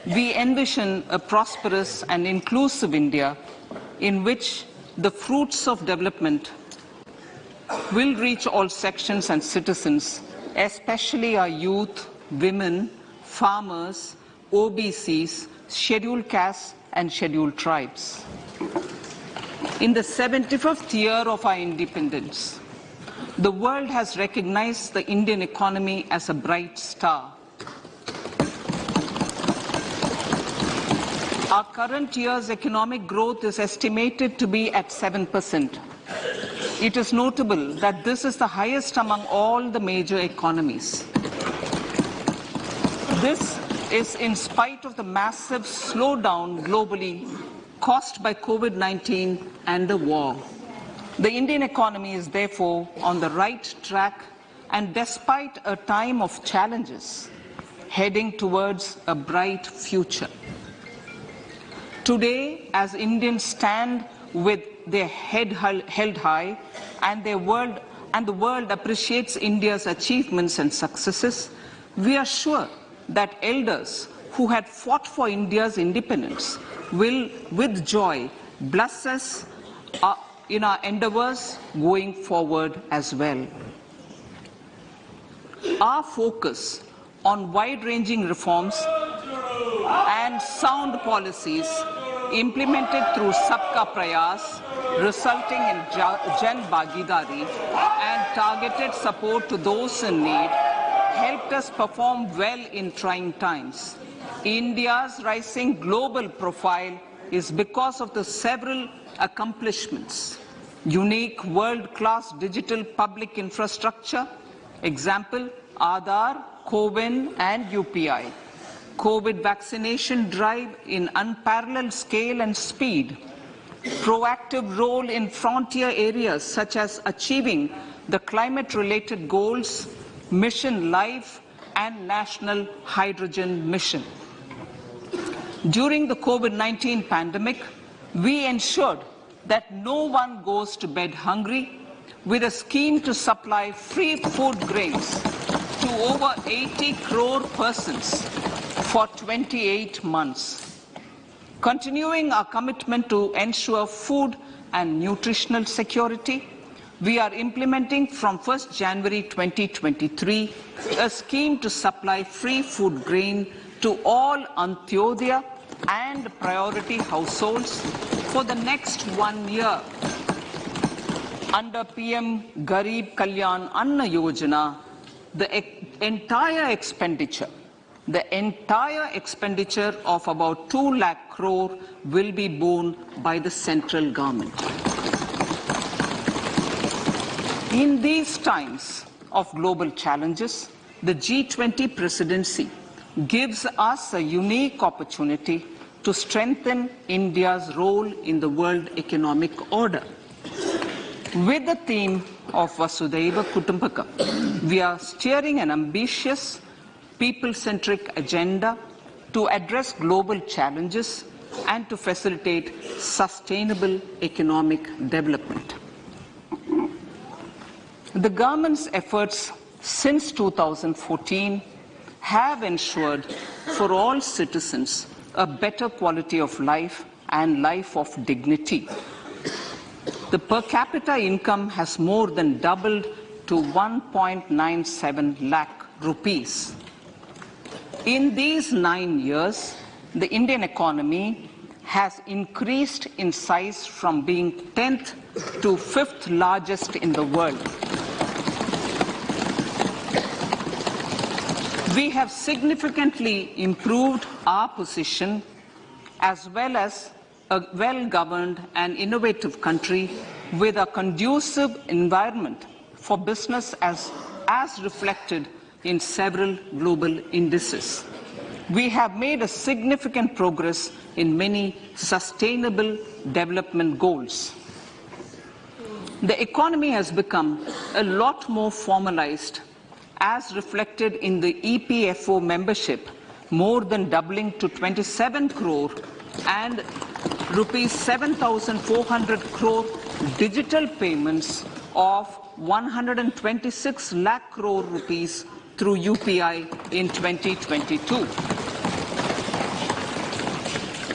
we envision a prosperous and inclusive India in which the fruits of development will reach all sections and citizens, especially our youth, women, farmers, OBCs, scheduled castes and scheduled tribes. In the 75th year of our independence, the world has recognized the Indian economy as a bright star. Our current year's economic growth is estimated to be at 7%. It is notable that this is the highest among all the major economies. This is in spite of the massive slowdown globally caused by COVID-19 and the war. The Indian economy is therefore on the right track and despite a time of challenges, heading towards a bright future. Today, as Indians stand with their head held high and the world appreciates India's achievements and successes, we are sure that elders who had fought for India's independence will, with joy, bless us in our endeavors going forward as well. Our focus on wide-ranging reforms and sound policies implemented through Sabka Prayas, resulting in Jan Bhagidari and targeted support to those in need, helped us perform well in trying times. India's rising global profile is because of the several accomplishments. Unique world-class digital public infrastructure, example, Aadhaar, CoWIN and UPI. COVID vaccination drive in unparalleled scale and speed. Proactive role in frontier areas such as achieving the climate-related goals, Mission Life and National Hydrogen Mission. During the COVID-19 pandemic, we ensured that no one goes to bed hungry with a scheme to supply free food grains to over 80 crore persons for 28 months. Continuing our commitment to ensure food and nutritional security, we are implementing from 1st January 2023 a scheme to supply free food grain to all Antyodaya and priority households for the next 1 year. Under PM Garib Kalyan Anna Yojana, the entire expenditure of about 2 lakh crore will be borne by the central government. In these times of global challenges, the G20 presidency gives us a unique opportunity to strengthen India's role in the world economic order. With the theme of Vasudhaiva Kutumbakam, we are steering an ambitious, people-centric agenda to address global challenges and to facilitate sustainable economic development. The government's efforts since 2014 have ensured for all citizens a better quality of life and life of dignity. The per capita income has more than doubled to 1.97 lakh rupees. In these 9 years, the Indian economy has increased in size from being 10th to 5th largest in the world. We have significantly improved our position as well as a well-governed and innovative country with a conducive environment for business as reflected in several global indices. We have made a significant progress in many sustainable development goals. The economy has become a lot more formalized as reflected in the EPFO membership, more than doubling to 27 crore and rupees 7,400 crore digital payments of 126 lakh crore rupees through UPI in 2022.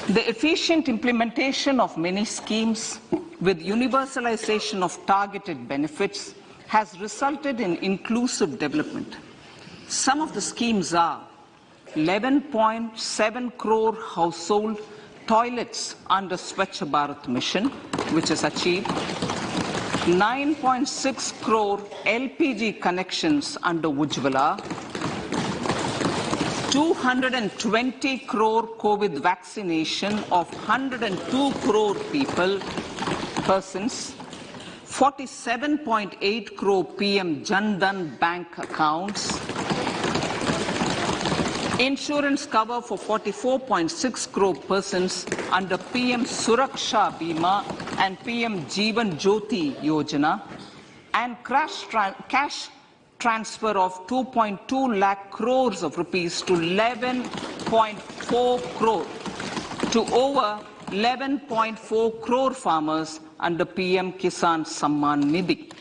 The efficient implementation of many schemes with universalization of targeted benefits has resulted in inclusive development. Some of the schemes are 11.7 crore household toilets under Swachh Bharat mission, which is achieved, 9.6 crore LPG connections under Ujjwala, 220 crore COVID vaccination of 102 crore persons, 47.8 crore PM Jan Dhan bank accounts, insurance cover for 44.6 crore persons under PM Suraksha Bima and PM Jeevan Jyoti Yojana, and cash transfer of 2.2 lakh crores of rupees to 11.4 crore to over 11.4 crore farmers under PM Kisan Samman Nidhi.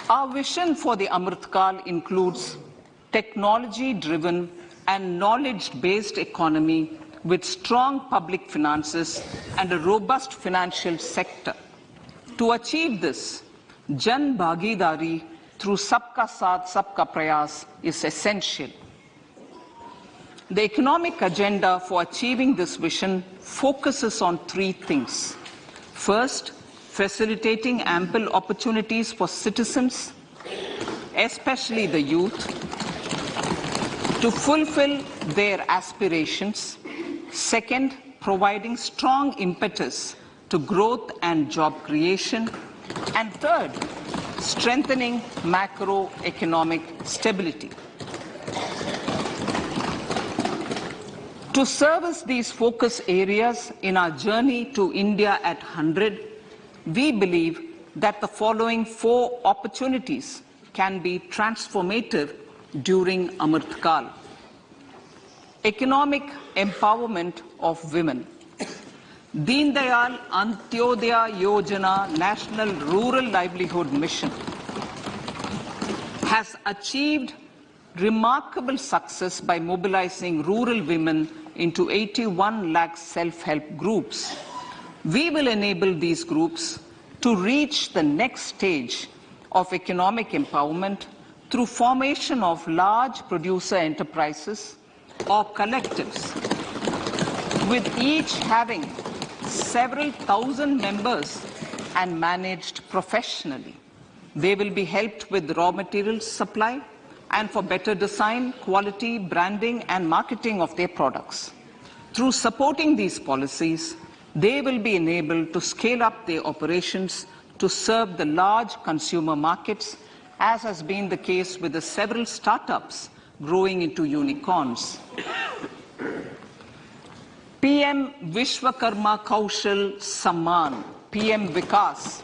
Our vision for the Amrit Kal includes technology-driven and knowledge-based economy with strong public finances and a robust financial sector. To achieve this, Jan Bhagidari through Sabka Saath, Sabka Prayas is essential. The economic agenda for achieving this vision focuses on three things. First, facilitating ample opportunities for citizens, especially the youth, to fulfill their aspirations. Second, providing strong impetus to growth and job creation. And third, strengthening macroeconomic stability. To service these focus areas in our journey to India at 100, we believe that the following four opportunities can be transformative during Amrit Kal. Economic empowerment of women. Deen Dayal Antyodaya Yojana National Rural Livelihood Mission has achieved remarkable success by mobilizing rural women into 81 lakh self-help groups. We will enable these groups to reach the next stage of economic empowerment through formation of large producer enterprises or collectives, with each having several thousand members and managed professionally. They will be helped with raw materials supply and for better design, quality, branding and marketing of their products. Through supporting these policies, they will be enabled to scale up their operations to serve the large consumer markets, as has been the case with the several startups growing into unicorns. PM Vishwakarma Kaushal Samman, PM Vikas.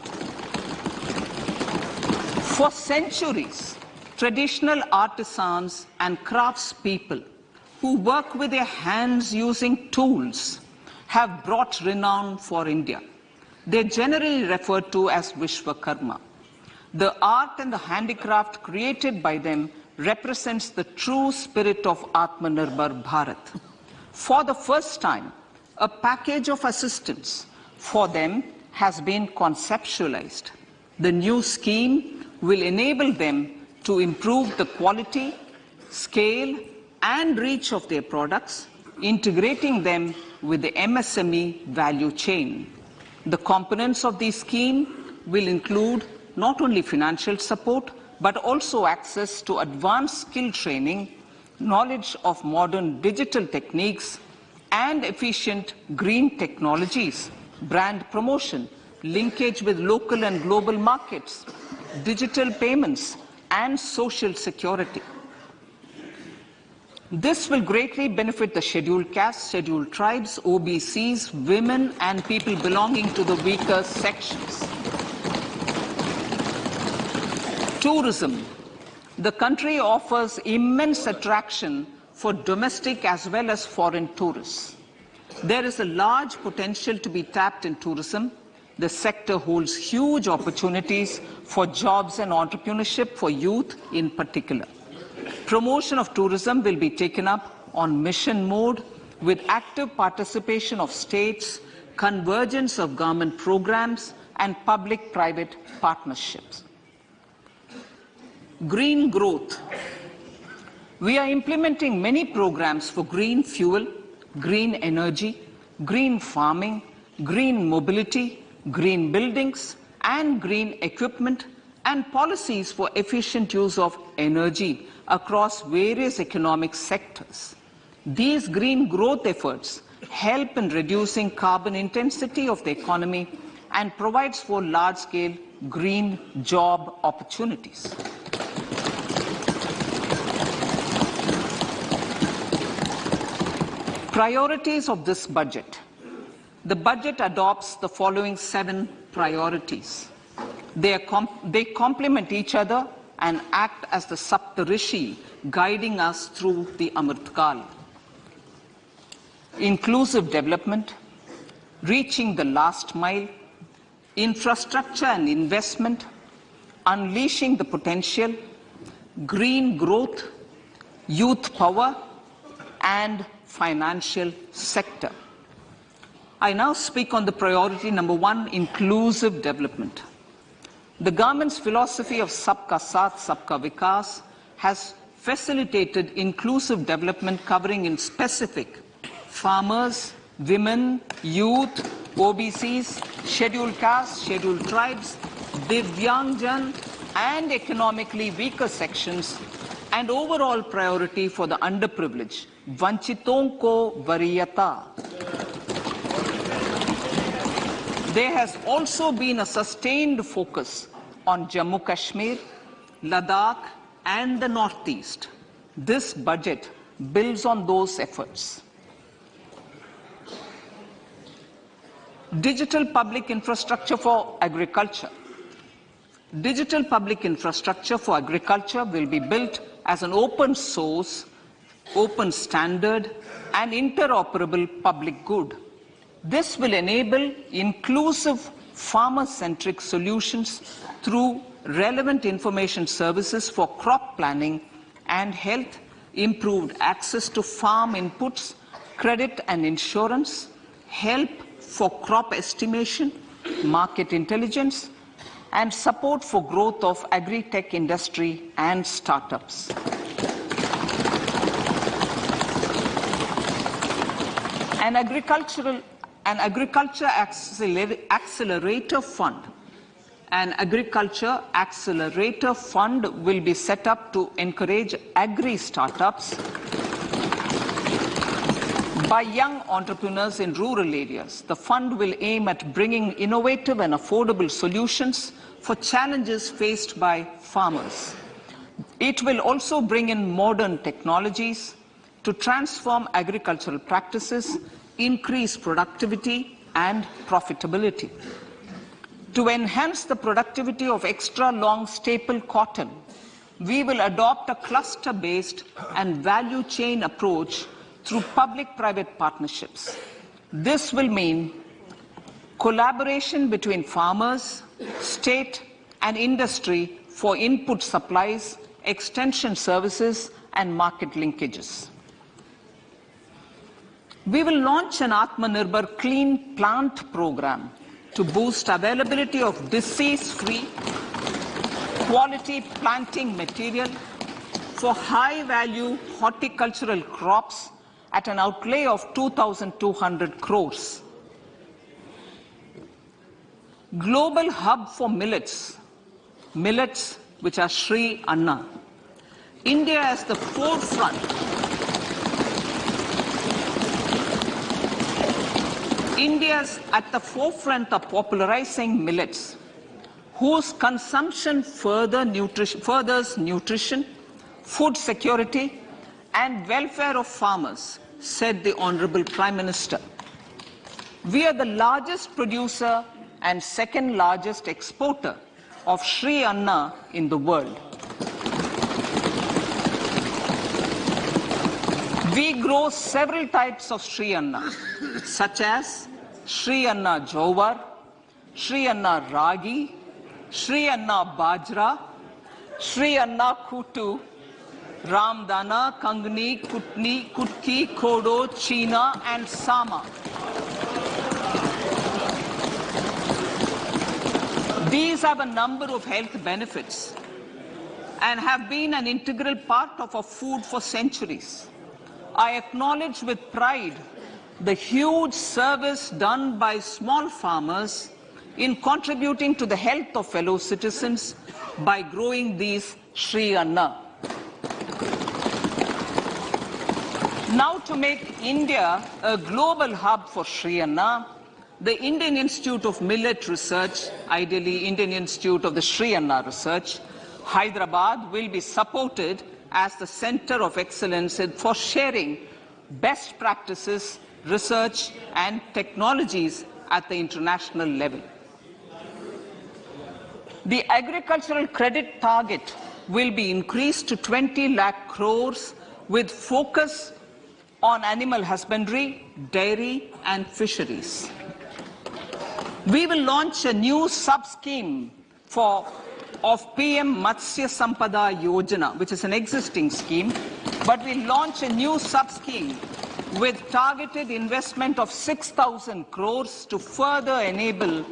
For centuries, traditional artisans and craftspeople who work with their hands using tools have brought renown for India. They're generally referred to as Vishwakarma. The art and the handicraft created by them represents the true spirit of Atmanirbhar Bharat. For the first time, a package of assistance for them has been conceptualized. The new scheme will enable them to improve the quality, scale, and reach of their products, integrating them with the MSME value chain. The components of this scheme will include not only financial support, but also access to advanced skill training, knowledge of modern digital techniques, and efficient green technologies, brand promotion, linkage with local and global markets, digital payments, and social security. This will greatly benefit the scheduled castes, scheduled tribes, OBCs, women, and people belonging to the weaker sections. Tourism. The country offers immense attraction for domestic as well as foreign tourists. There is a large potential to be tapped in tourism. The sector holds huge opportunities for jobs and entrepreneurship for youth in particular. Promotion of tourism will be taken up on mission mode with active participation of states, convergence of government programs, and public-private partnerships. Green growth. We are implementing many programs for green fuel, green energy, green farming, green mobility, green buildings, and green equipment, and policies for efficient use of energy across various economic sectors. These green growth efforts help in reducing carbon intensity of the economy and provides for large-scale green job opportunities. Priorities of this budget. The budget adopts the following 7 priorities. They complement each other and act as the Saptarishi guiding us through the Amritkal. Inclusive development, reaching the last mile, infrastructure and investment, unleashing the potential, green growth, youth power, and financial sector. I now speak on the priority number 1, inclusive development. The government's philosophy of Sabka Saath, Sabka Vikas has facilitated inclusive development covering in specific farmers, women, youth, OBCs, scheduled castes, scheduled tribes, Divyangjan, and economically weaker sections, and overall priority for the underprivileged, Vanchiton ko Variyata. There has also been a sustained focus on Jammu Kashmir, Ladakh, and the Northeast. This budget builds on those efforts. Digital public infrastructure for agriculture. Digital public infrastructure for agriculture will be built as an open source, open standard, and interoperable public good. This will enable inclusive farmer-centric solutions through relevant information services for crop planning and health, improved access to farm inputs, credit and insurance, help for crop estimation, market intelligence, and support for growth of agri-tech industry and startups. An agriculture accelerator fund. An agriculture accelerator fund will be set up to encourage agri-startups by young entrepreneurs in rural areas. The fund will aim at bringing innovative and affordable solutions for challenges faced by farmers. It will also bring in modern technologies to transform agricultural practices, increase productivity and profitability. To enhance the productivity of extra long staple cotton, we will adopt a cluster-based and value chain approach through public-private partnerships. This will mean collaboration between farmers, state, and industry for input supplies, extension services, and market linkages. We will launch an Atmanirbhar Clean Plant program to boost availability of disease-free, quality planting material for high-value horticultural crops at an outlay of 2,200 crores. Global hub for millets, which are Sri Anna. India is the forefront. India's at the forefront of popularizing millets, whose consumption furthers nutrition, food security, and welfare of farmers, said the Honorable Prime Minister. We are the largest producer and second largest exporter of Sri Anna in the world. We grow several types of Sri Anna, such as Sri Anna Jowar, Sri Anna Ragi, Sri Anna Bajra, Sri Anna Kutu, Ramdana, Kangni, Kutni, Kutki, Kodo, China, and Sama. These have a number of health benefits and have been an integral part of our food for centuries. I acknowledge with pride the huge service done by small farmers in contributing to the health of fellow citizens by growing these Sri Anna. Now, to make India a global hub for Sri Anna, the Indian Institute of Millet Research, ideally Indian Institute of the Sri Anna Research, Hyderabad, will be supported as the center of excellence for sharing best practices, research and technologies at the international level. The agricultural credit target will be increased to 20 lakh crores with focus on animal husbandry, dairy and fisheries. We will launch a new sub-scheme of PM Matsya Sampada Yojana, which is an existing scheme, but we'll launch a new sub-scheme with targeted investment of 6,000 crores to further enable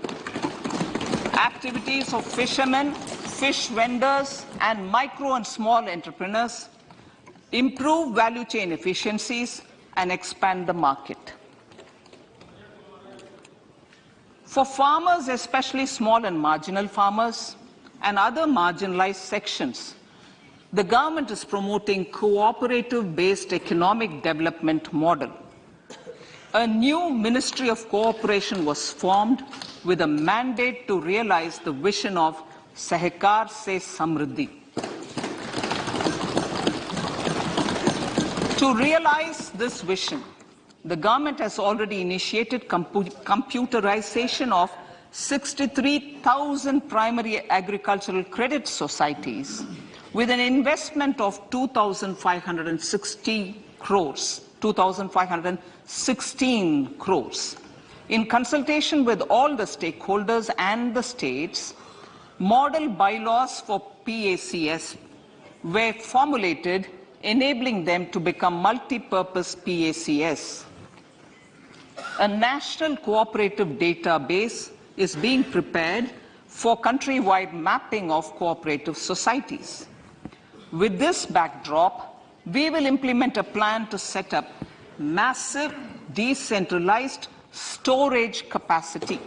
activities of fishermen, fish vendors, and micro and small entrepreneurs, improve value chain efficiencies, and expand the market. For farmers, especially small and marginal farmers and other marginalized sections, the government is promoting cooperative-based economic development model. A new Ministry of Cooperation was formed with a mandate to realize the vision of Sahakar Se Samriddhi. To realize this vision, the government has already initiated computerization of 63,000 primary agricultural credit societies with an investment of 2,516 crores. In consultation with all the stakeholders and the states, model bylaws for PACS were formulated, enabling them to become multi-purpose PACS. A national cooperative database is being prepared for countrywide mapping of cooperative societies. With this backdrop, we will implement a plan to set up massive decentralized storage capacity.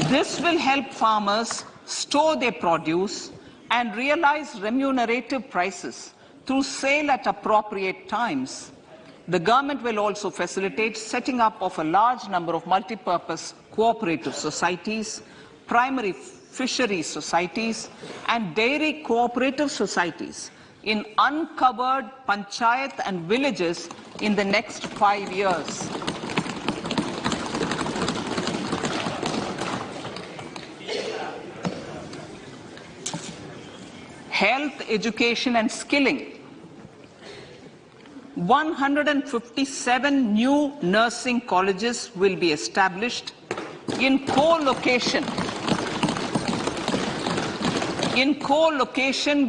This will help farmers store their produce and realize remunerative prices through sale at appropriate times. The government will also facilitate setting up of a large number of multi-purpose cooperative societies, primary fisheries societies, and dairy cooperative societies in uncovered panchayat and villages in the next 5 years. Health, education and skilling. 157 new nursing colleges will be established in co-location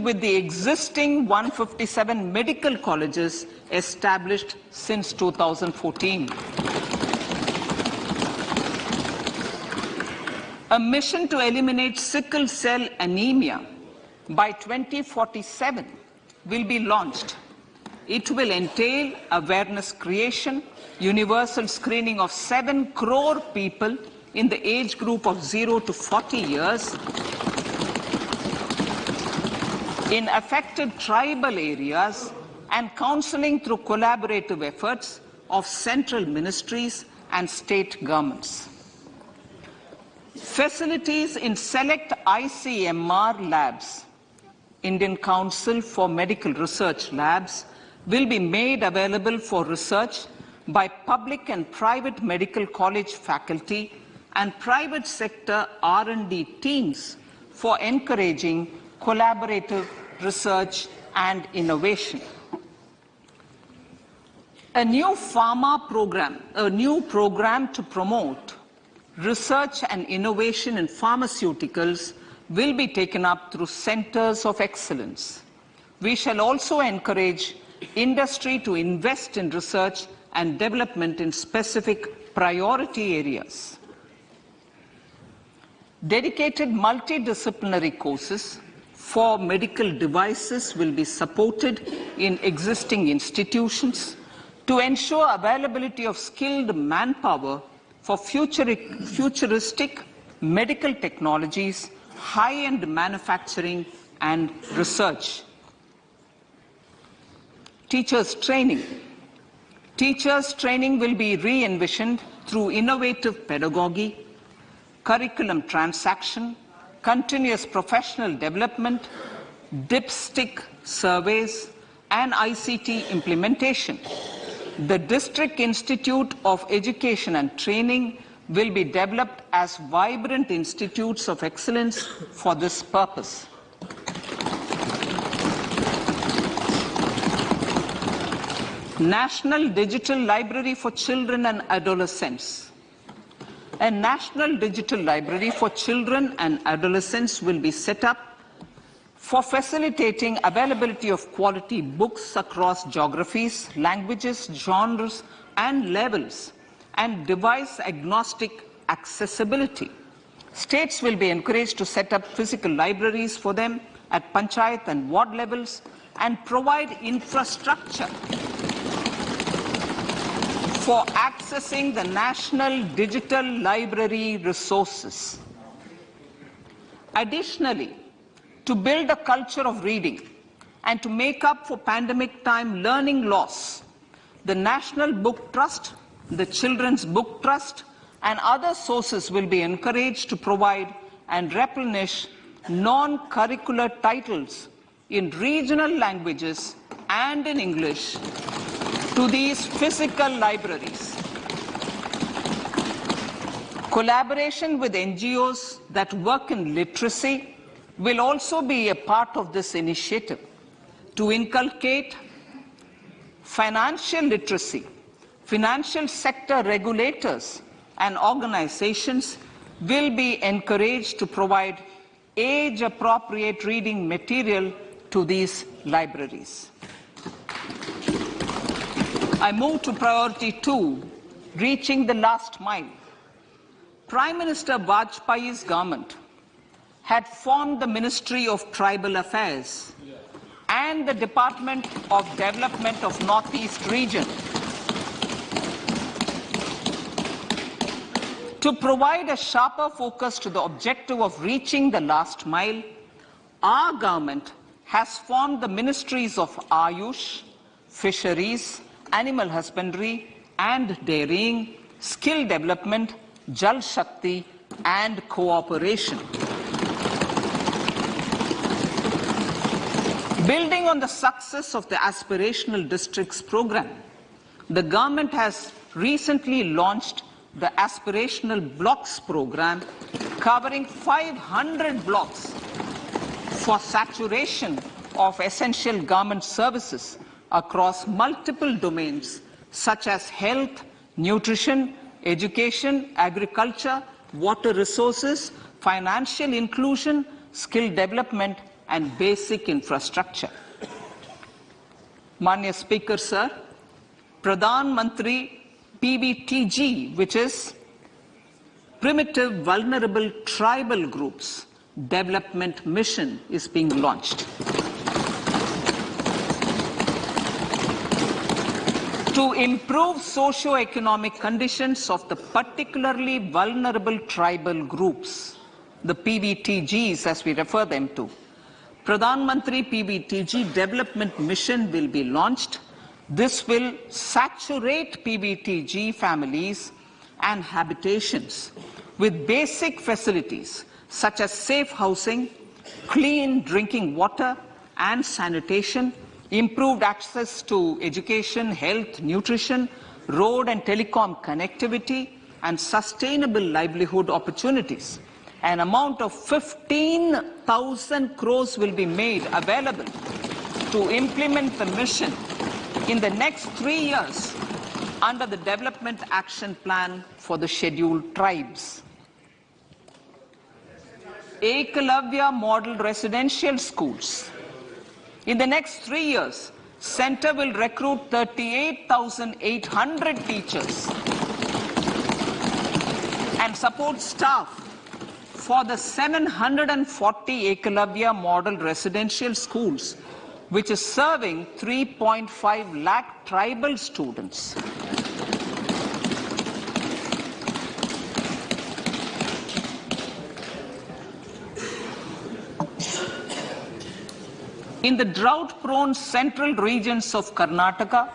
with the existing 157 medical colleges established since 2014. A mission to eliminate sickle cell anemia by 2047 will be launched. It will entail awareness creation, universal screening of 7 crore people in the age group of 0 to 40 years in affected tribal areas, and counseling through collaborative efforts of central ministries and state governments. Facilities in select ICMR labs, Indian Council for Medical Research labs, will be made available for research by public and private medical college faculty and private sector R&D teams for encouraging collaborative research and innovation. A new pharma program, a new program to promote research and innovation in pharmaceuticals will be taken up through centers of excellence. We shall also encourage industry to invest in research and development in specific priority areas. Dedicated multidisciplinary courses for medical devices will be supported in existing institutions to ensure availability of skilled manpower for futuristic medical technologies, high-end manufacturing and research. Teachers' training. Teachers' training will be re-envisioned through innovative pedagogy, curriculum transaction, continuous professional development, dipstick surveys, and ICT implementation. The District Institute of Education and Training will be developed as vibrant institutes of excellence for this purpose. National Digital Library for Children and Adolescents. A National Digital Library for Children and Adolescents will be set up for facilitating availability of quality books across geographies, languages, genres, and levels, and device-agnostic accessibility. States will be encouraged to set up physical libraries for them at panchayat and ward levels and provide infrastructure for accessing the national digital library resources. Additionally, to build a culture of reading and to make up for pandemic time learning loss, the National Book Trust, the Children's Book Trust, and other sources will be encouraged to provide and replenish non-curricular titles in regional languages and in English to these physical libraries. Collaboration with NGOs that work in literacy will also be a part of this initiative. To inculcate financial literacy, financial sector regulators and organizations will be encouraged to provide age-appropriate reading material to these libraries. I move to priority 2, reaching the last mile. Prime Minister Vajpayee's government had formed the Ministry of Tribal Affairs and the Department of Development of Northeast Region to provide a sharper focus to the objective of reaching the last mile. Our government has formed the Ministries of Ayush, Fisheries, Animal Husbandry and Dairying, Skill Development, Jal Shakti and Cooperation. Building on the success of the Aspirational Districts program, the government has recently launched the Aspirational Blocks program, covering 500 blocks for saturation of essential government services across multiple domains such as health, nutrition, education, agriculture, water resources, financial inclusion, skill development, and basic infrastructure. Manya Speaker, sir, Pradhan Mantri PBTG, which is Primitive Vulnerable Tribal Groups Development Mission, is being launched. To improve socio-economic conditions of the particularly vulnerable tribal groups, the PBTGs as we refer them to, Pradhan Mantri PBTG Development Mission will be launched. This will saturate PBTG families and habitations with basic facilities such as safe housing, clean drinking water and sanitation, improved access to education, health, nutrition, road and telecom connectivity, and sustainable livelihood opportunities. An amount of 15,000 crores will be made available to implement the mission in the next 3 years under the Development Action Plan for the Scheduled Tribes. Ekalavya Model Residential Schools. In the next 3 years, Center will recruit 38,800 teachers and support staff for the 740 Ekalavya Model Residential Schools, which is serving 3.5 lakh tribal students. In the drought-prone central regions of Karnataka,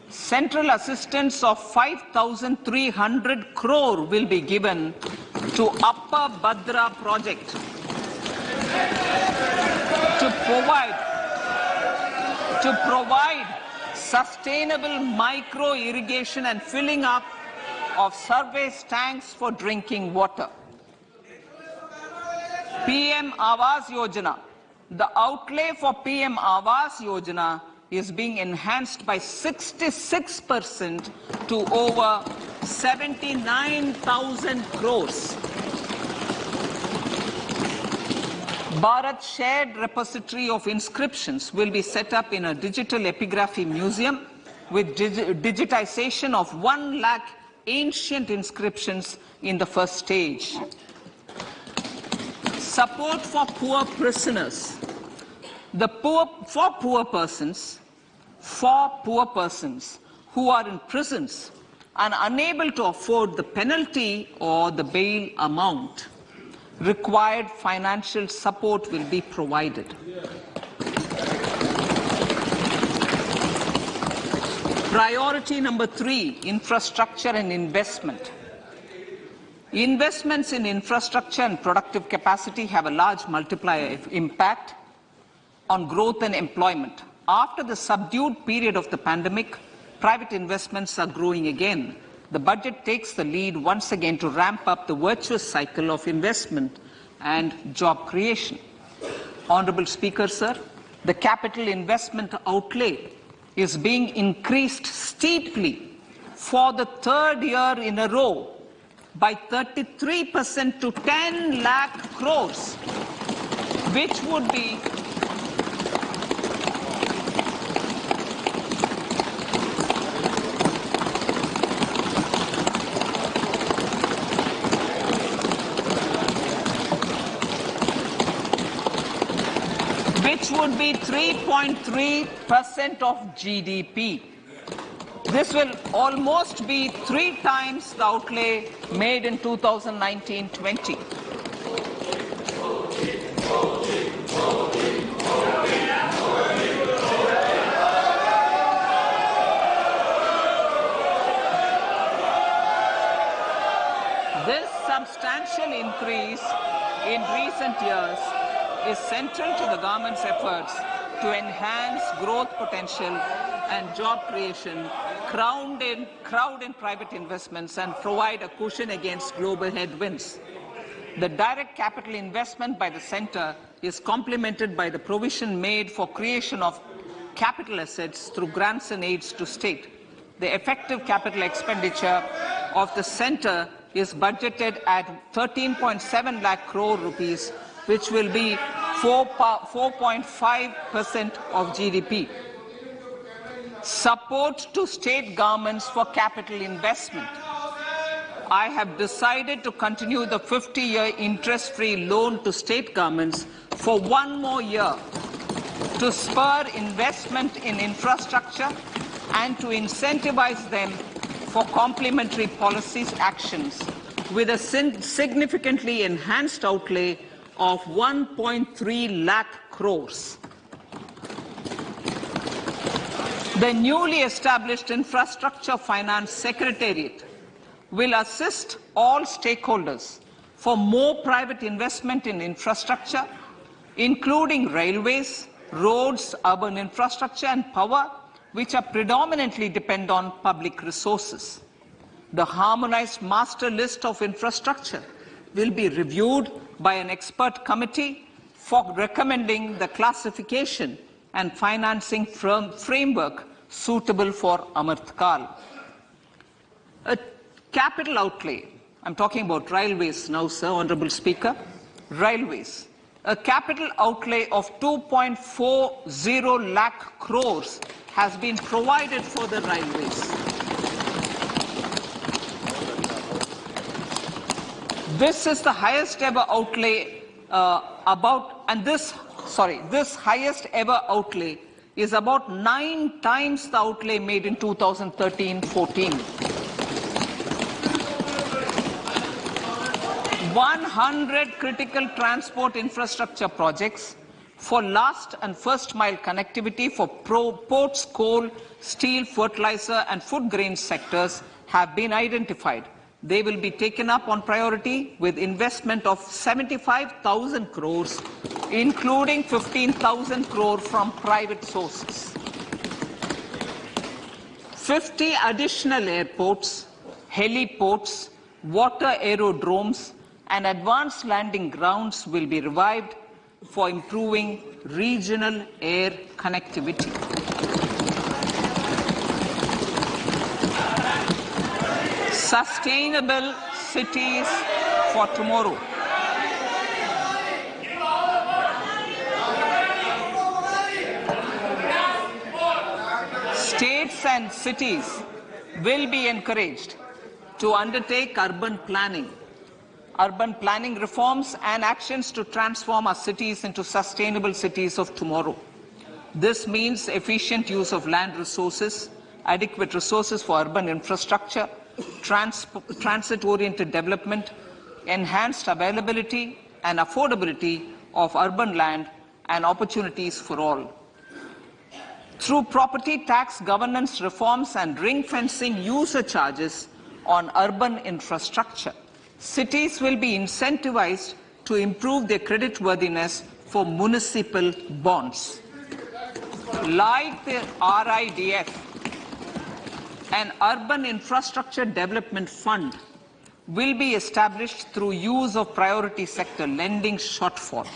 central assistance of 5,300 crore will be given to Upper Bhadra project to provide sustainable micro-irrigation and filling up of surface tanks for drinking water. PM Awas Yojana. The outlay for PM Awas Yojana is being enhanced by 66% to over 79,000 crores. Bharat Shared Repository of Inscriptions will be set up in a digital epigraphy museum with digitization of 1 lakh ancient inscriptions in the first stage. Support for poor prisoners. For poor persons who are in prisons and unable to afford the penalty or the bail amount, required financial support will be provided. Priority number 3, infrastructure and investment. Investments in infrastructure and productive capacity have a large multiplier impact on growth and employment. After the subdued period of the pandemic, private investments are growing again. The budget takes the lead once again to ramp up the virtuous cycle of investment and job creation. Honorable Speaker, sir, the capital investment outlay is being increased steeply for the 3rd year in a row by 33% to 10 lakh crores, which would be which would be 3.3% of GDP. This will almost be 3 times the outlay made in 2019-20. This substantial increase in recent years is central to the government's efforts to enhance growth potential and job creation, crowd in private investments, and provide a cushion against global headwinds. The direct capital investment by the Centre is complemented by the provision made for creation of capital assets through grants and aids to state. The effective capital expenditure of the Centre is budgeted at 13.7 lakh crore rupees, which will be 4.5% of GDP. Support to state governments for capital investment. I have decided to continue the 50-year interest-free loan to state governments for 1 more year to spur investment in infrastructure and to incentivize them for complementary policies actions with a significantly enhanced outlay of 1.3 lakh crores. The newly established Infrastructure Finance Secretariat will assist all stakeholders for more private investment in infrastructure, including railways, roads, urban infrastructure and power, which are predominantly depend on public resources. The harmonized master list of infrastructure will be reviewed by an expert committee for recommending the classification and financing framework suitable for Amarth Kal. A capital outlay, I'm talking about railways now, sir, Honorable Speaker, railways. A capital outlay of 2.40 lakh crores has been provided for the railways. This is the highest ever outlay this highest ever outlay is about 9 times the outlay made in 2013-14. 100 critical transport infrastructure projects for last and first mile connectivity for ports, coal, steel, fertilizer and food grain sectors have been identified. They will be taken up on priority with investment of 75,000 crores, including 15,000 crore from private sources. 50 additional airports, heliports, water aerodromes, and advanced landing grounds will be revived for improving regional air connectivity. Sustainable cities for tomorrow. States and cities will be encouraged to undertake urban planning reforms and actions to transform our cities into sustainable cities of tomorrow. This means efficient use of land resources, adequate resources for urban infrastructure, transit-oriented development, enhanced availability and affordability of urban land and opportunities for all. Through property tax governance reforms and ring-fencing user charges on urban infrastructure, cities will be incentivized to improve their creditworthiness for municipal bonds. Like the RIDF, an urban infrastructure development fund will be established through use of priority sector lending shortfall.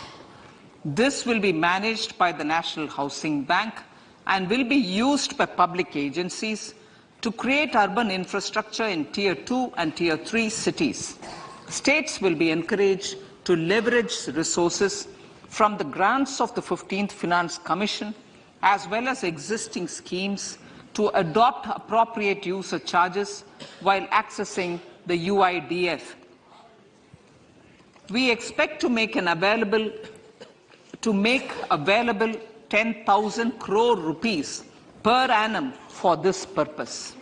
This will be managed by the National Housing Bank and will be used by public agencies to create urban infrastructure in Tier 2 and Tier 3 cities. States will be encouraged to leverage resources from the grants of the 15th Finance Commission as well as existing schemes to adopt appropriate user charges while accessing the UIDF. We expect to make available 10,000 crore rupees per annum for this purpose.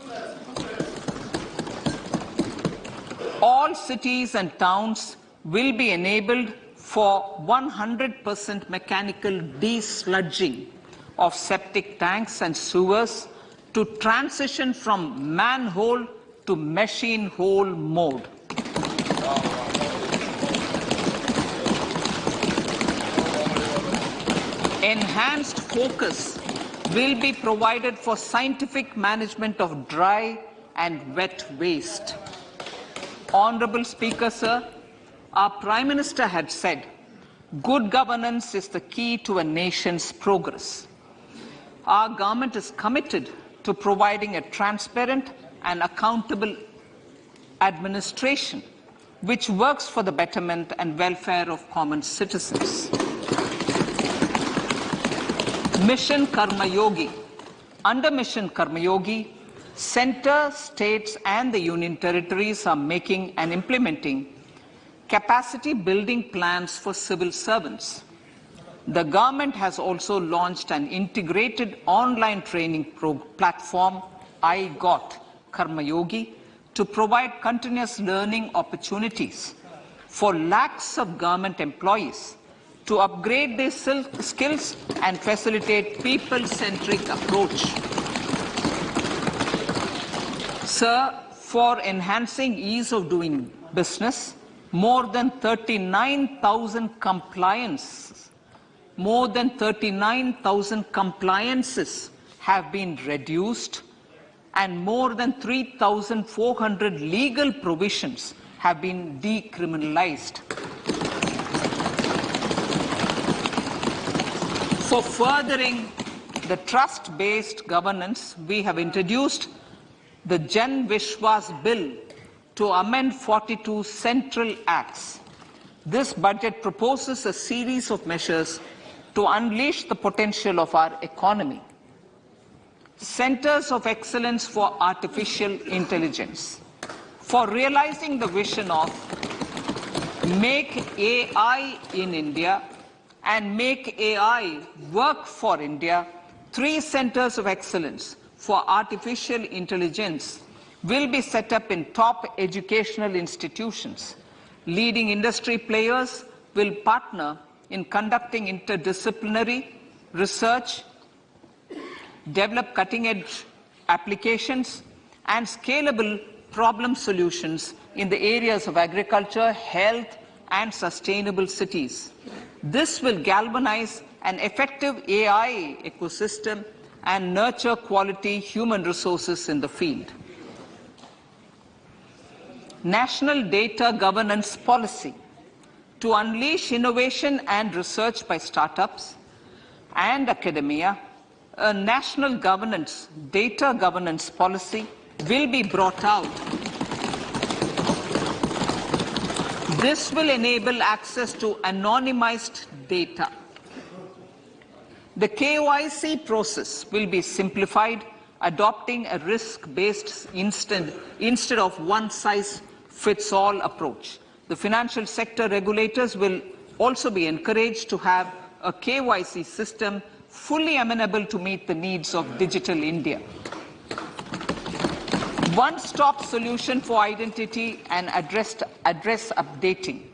All cities and towns will be enabled for 100% mechanical desludging of septic tanks and sewers to transition from manhole to machine hole mode. Enhanced focus will be provided for scientific management of dry and wet waste. Honorable Speaker, sir, our Prime Minister had said, good governance is the key to a nation's progress. Our government is committed to providing a transparent and accountable administration which works for the betterment and welfare of common citizens. Mission Karma Yogi. Under Mission Karma Yogi, centre, states and the union territories are making and implementing capacity building plans for civil servants. The government has also launched an integrated online training platform, I Got Karma Yogi, to provide continuous learning opportunities for lakhs of government employees to upgrade their skills and facilitate people-centric approach. Sir, for enhancing ease of doing business, more than 39,000 compliances have been reduced and more than 3,400 legal provisions have been decriminalized. For furthering the trust-based governance, we have introduced the Jan Vishwas Bill to amend 42 central acts. This budget proposes a series of measures to unleash the potential of our economy. Centers of Excellence for Artificial Intelligence. For realizing the vision of Make AI in India and Make AI Work for India, 3 centers of excellence for artificial intelligence will be set up in top educational institutions. Leading industry players will partner in conducting interdisciplinary research, develop cutting-edge applications, and scalable problem solutions in the areas of agriculture, health, and sustainable cities. This will galvanize an effective AI ecosystem and nurture quality human resources in the field. National Data Governance Policy. To unleash innovation and research by startups and academia, a national data governance policy will be brought out. This will enable access to anonymized data. The KYC process will be simplified, adopting a risk-based instead of one-size-fits-all approach. The financial sector regulators will also be encouraged to have a KYC system fully amenable to meet the needs of digital India. One-stop solution for identity and address updating.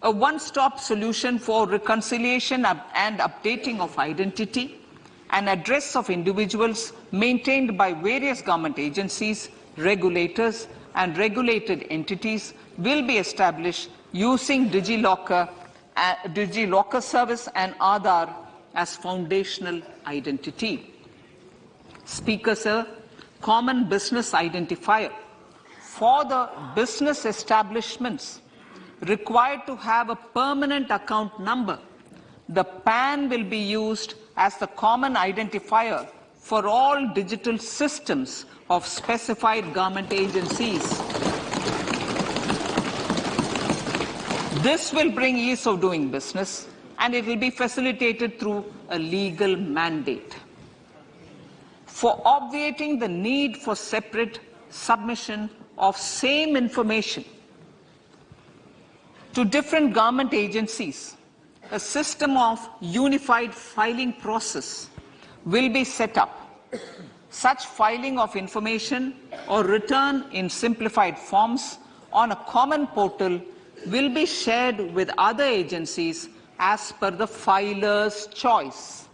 A one-stop solution for reconciliation and updating of identity and address of individuals maintained by various government agencies, regulators, and regulated entities will be established using DigiLocker service and Aadhaar as foundational identity. Speaker, sir, common business identifier. For the business establishments required to have a permanent account number, the PAN will be used as the common identifier for all digital systems of specified government agencies. This will bring ease of doing business, and it will be facilitated through a legal mandate. For obviating the need for separate submission of same information to different government agencies, a system of unified filing process will be set up. Such filing of information or return in simplified forms on a common portal will be shared with other agencies as per the filer's choice.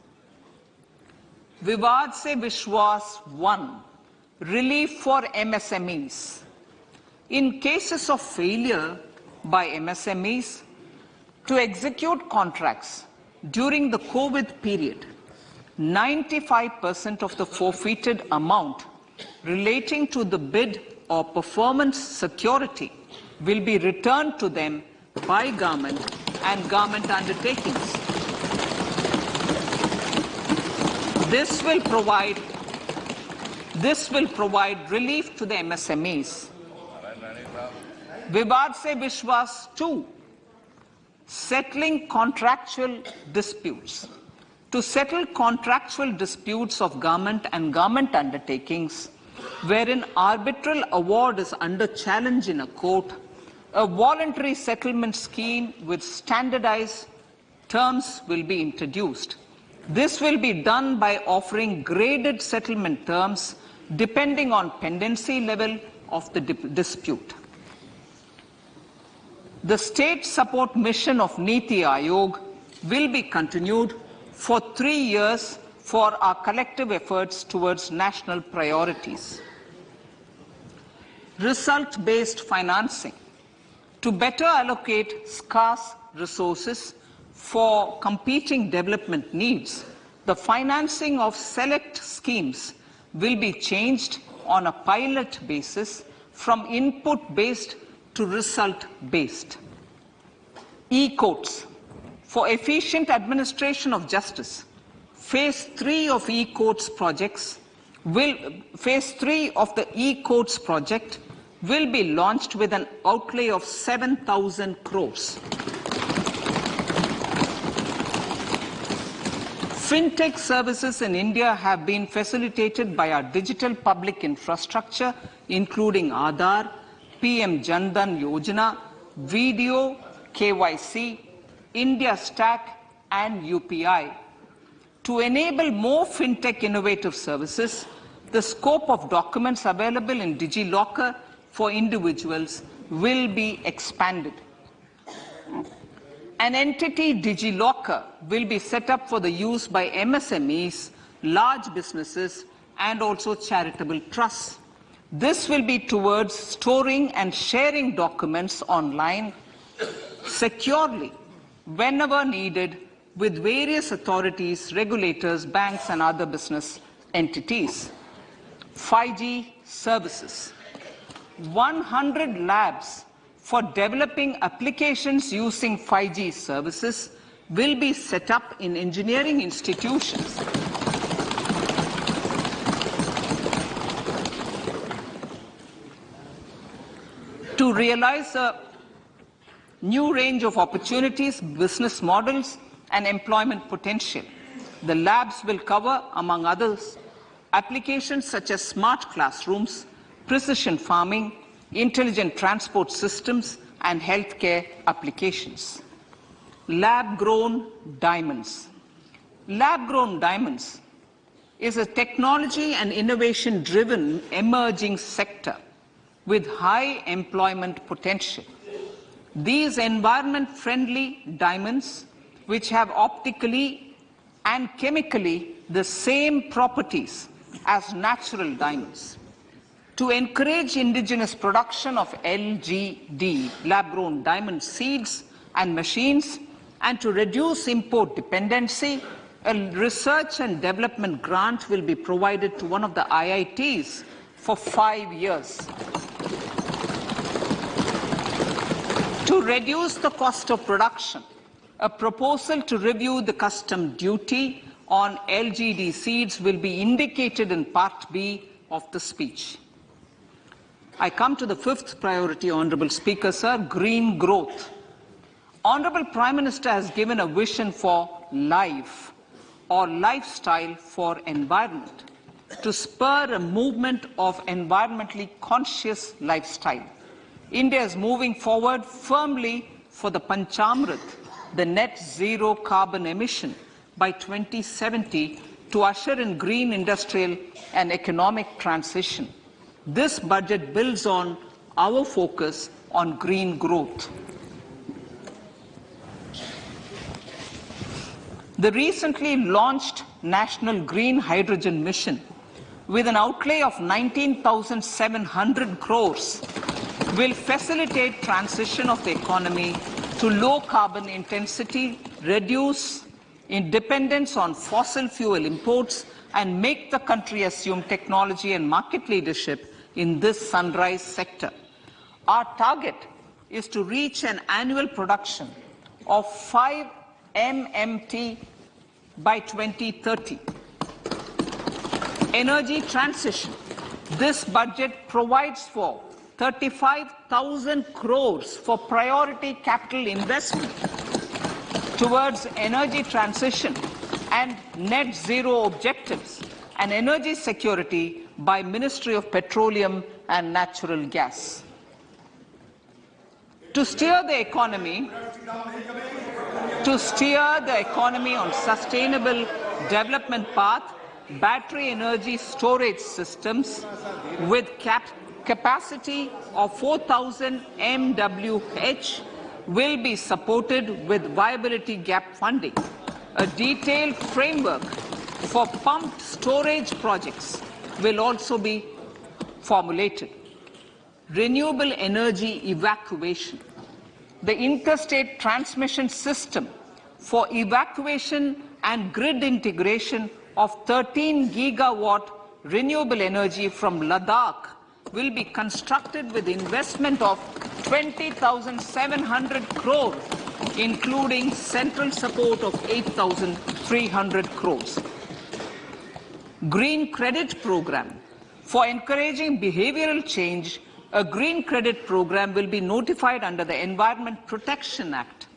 Vivad se Vishwas 1. Relief for MSMEs. In cases of failure by MSMEs to execute contracts during the COVID period, 95% of the forfeited amount relating to the bid or performance security will be returned to them by government and government undertakings. This will provide relief to the MSMEs. Vivad se Vishwas 2. Settling contractual disputes. To settle contractual disputes of government and government undertakings, wherein arbitral award is under challenge in a court, a voluntary settlement scheme with standardized terms will be introduced. This will be done by offering graded settlement terms depending on pendency level of the dispute. The state support mission of Niti Aayog will be continued for 3 years for our collective efforts towards national priorities. Result-based financing. To better allocate scarce resources for competing development needs, the financing of select schemes will be changed on a pilot basis from input-based to result-based. E-courts. For efficient administration of justice, Phase 3 of e-courts projects Phase 3 of the e-courts project will be launched with an outlay of 7,000 crores. Fintech services in India have been facilitated by our digital public infrastructure, including Aadhaar, PM Jan Dhan Yojana, Video, KYC, India Stack, and UPI. To enable more fintech innovative services, the scope of documents available in DigiLocker for individuals will be expanded. An entity, DigiLocker, will be set up for the use by MSMEs, large businesses, and also charitable trusts. This will be towards storing and sharing documents online securely whenever needed with various authorities, regulators, banks, and other business entities. 5G services. 100 labs for developing applications using 5G services will be set up in engineering institutions. To realize a new range of opportunities, business models, and employment potential, the labs will cover, among others, applications such as smart classrooms, precision farming, intelligent transport systems, and healthcare applications. Lab-grown diamonds. Lab-grown diamonds is a technology and innovation-driven emerging sector with high employment potential. These environment-friendly diamonds, which have optically and chemically the same properties as natural diamonds. To encourage indigenous production of LGD, lab-grown diamond seeds and machines, and to reduce import dependency, a research and development grant will be provided to one of the IITs for 5 years. To reduce the cost of production, a proposal to review the custom duty on LGD seeds will be indicated in Part B of the speech. I come to the fifth priority, Honourable Speaker, sir, green growth. Honourable Prime Minister has given a vision for life or lifestyle for environment to spur a movement of environmentally conscious lifestyle. India is moving forward firmly for the Panchamrit, the net zero carbon emission by 2070 to usher in green industrial and economic transition. This budget builds on our focus on green growth. The recently launched National Green Hydrogen Mission, with an outlay of 19,700 crores, will facilitate transition of the economy to low carbon intensity, reduce dependence on fossil fuel imports, and make the country assume technology and market leadership in this sunrise sector. Our target is to reach an annual production of 5 MMT by 2030. Energy transition. This budget provides for 35,000 crores for priority capital investment towards energy transition and net zero objectives and energy security by Ministry of Petroleum and Natural Gas. To steer the economy on sustainable development path, battery energy storage systems with capacity of 4,000 MWH will be supported with viability gap funding. A detailed framework for pumped storage projects will also be formulated. Renewable energy evacuation. The interstate transmission system for evacuation and grid integration of 13 gigawatt renewable energy from Ladakh will be constructed with investment of 20,700 crores, including central support of 8,300 crores. Green credit program. For encouraging behavioral change, a green credit program will be notified under the Environment Protection Act.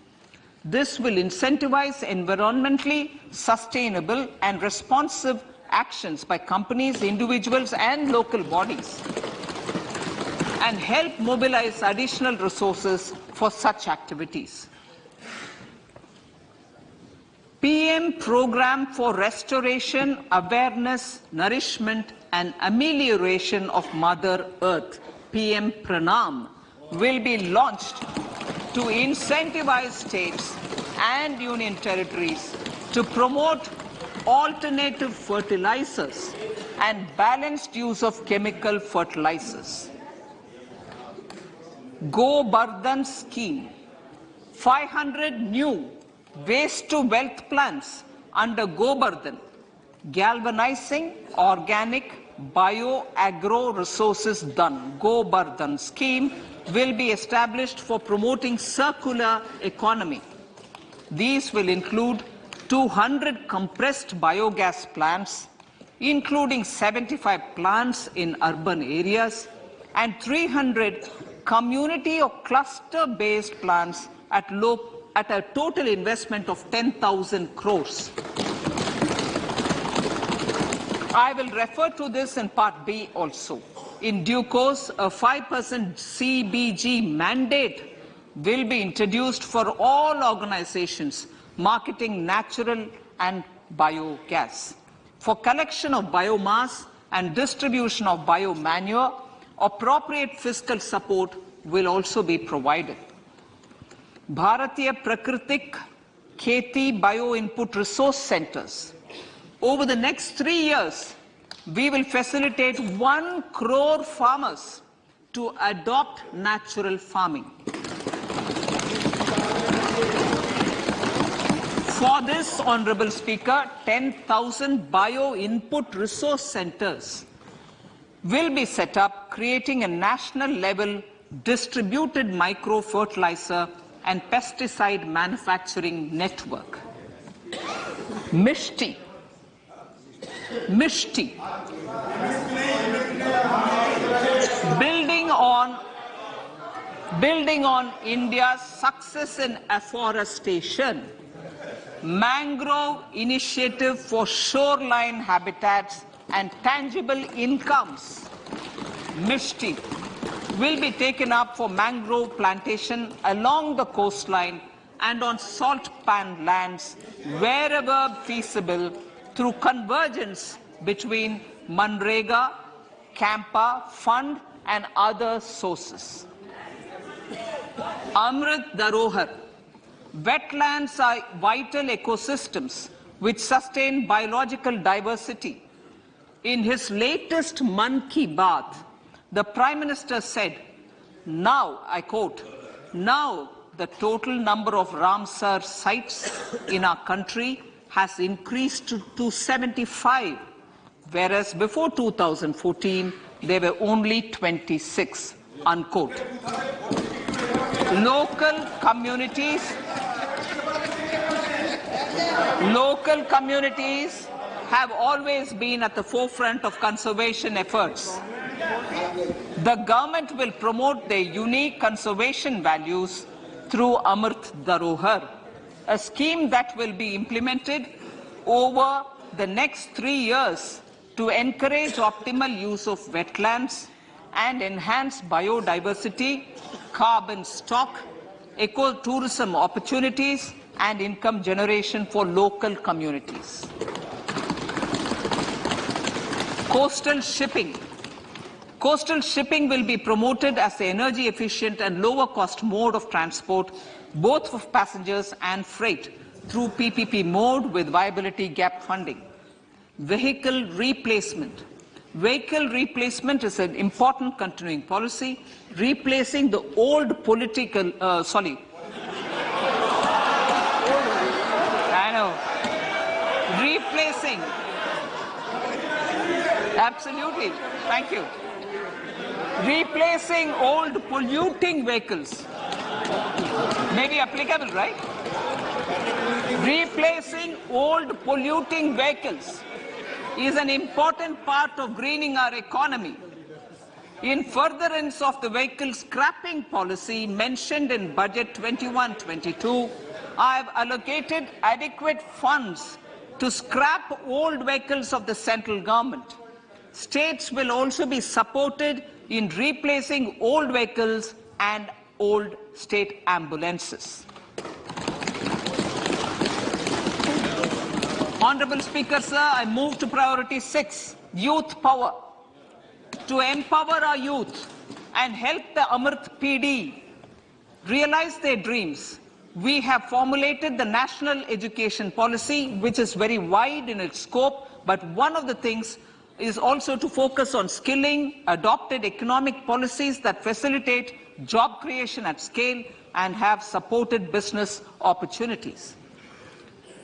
This will incentivize environmentally sustainable and responsive actions by companies, individuals, and local bodies, and help mobilize additional resources for such activities. PM Program for Restoration, Awareness, Nourishment, and Amelioration of Mother Earth, PM Pranam, will be launched to incentivize states and union territories to promote alternative fertilizers and balanced use of chemical fertilizers. Go Bardhan Scheme. 500 new waste-to-wealth plants under Go Bardhan, galvanizing organic bio-agro resources done. Go Bardhan scheme will be established for promoting circular economy. These will include 200 compressed biogas plants, including 75 plants in urban areas, and 300 community or cluster-based plants at a total investment of 10,000 crores. I will refer to this in Part B also. In due course, a 5% CBG mandate will be introduced for all organizations marketing natural and biogas. For collection of biomass and distribution of biomanure, appropriate fiscal support will also be provided. Bharatiya Prakritik Kheti Bio-Input Resource Centers. Over the next 3 years, we will facilitate 1 crore farmers to adopt natural farming. For this, Honorable Speaker, 10,000 bio-input resource centers will be set up, creating a national level distributed micro-fertilizer and pesticide manufacturing network. Mishti. Building on India's success in afforestation, mangrove initiative for shoreline habitats and tangible incomes, Mishti, will be taken up for mangrove plantation along the coastline and on salt pan lands wherever feasible through convergence between Manrega, Campa, Fund and other sources. Amrit Dharohar. Wetlands are vital ecosystems which sustain biological diversity. In his latest Man Ki Baat, the Prime Minister said, now, I quote, now the total number of Ramsar sites in our country has increased to 75, whereas before 2014, there were only 26, unquote. Local communities have always been at the forefront of conservation efforts. The government will promote their unique conservation values through Amrit Dharohar, a scheme that will be implemented over the next 3 years to encourage optimal use of wetlands and enhance biodiversity, carbon stock, ecotourism opportunities, and income generation for local communities. Coastal shipping. Coastal shipping will be promoted as the energy efficient and lower cost mode of transport, both for passengers and freight, through PPP mode with viability gap funding. Vehicle replacement. Vehicle replacement is an important continuing policy, replacing the old political, replacing, absolutely, thank you. Replacing old polluting vehicles. May be applicable, right? Replacing old polluting vehicles is an important part of greening our economy. In furtherance of the vehicle scrapping policy mentioned in Budget 21-22, I have allocated adequate funds to scrap old vehicles of the central government. States will also be supported in replacing old vehicles and old state ambulances. Honourable Speaker, sir, I move to priority 6, youth power. To empower our youth and help the Amrit PD realize their dreams, we have formulated the National Education Policy, which is very wide in its scope, but one of the things is also to focus on skilling, adopted economic policies that facilitate job creation at scale and have supported business opportunities.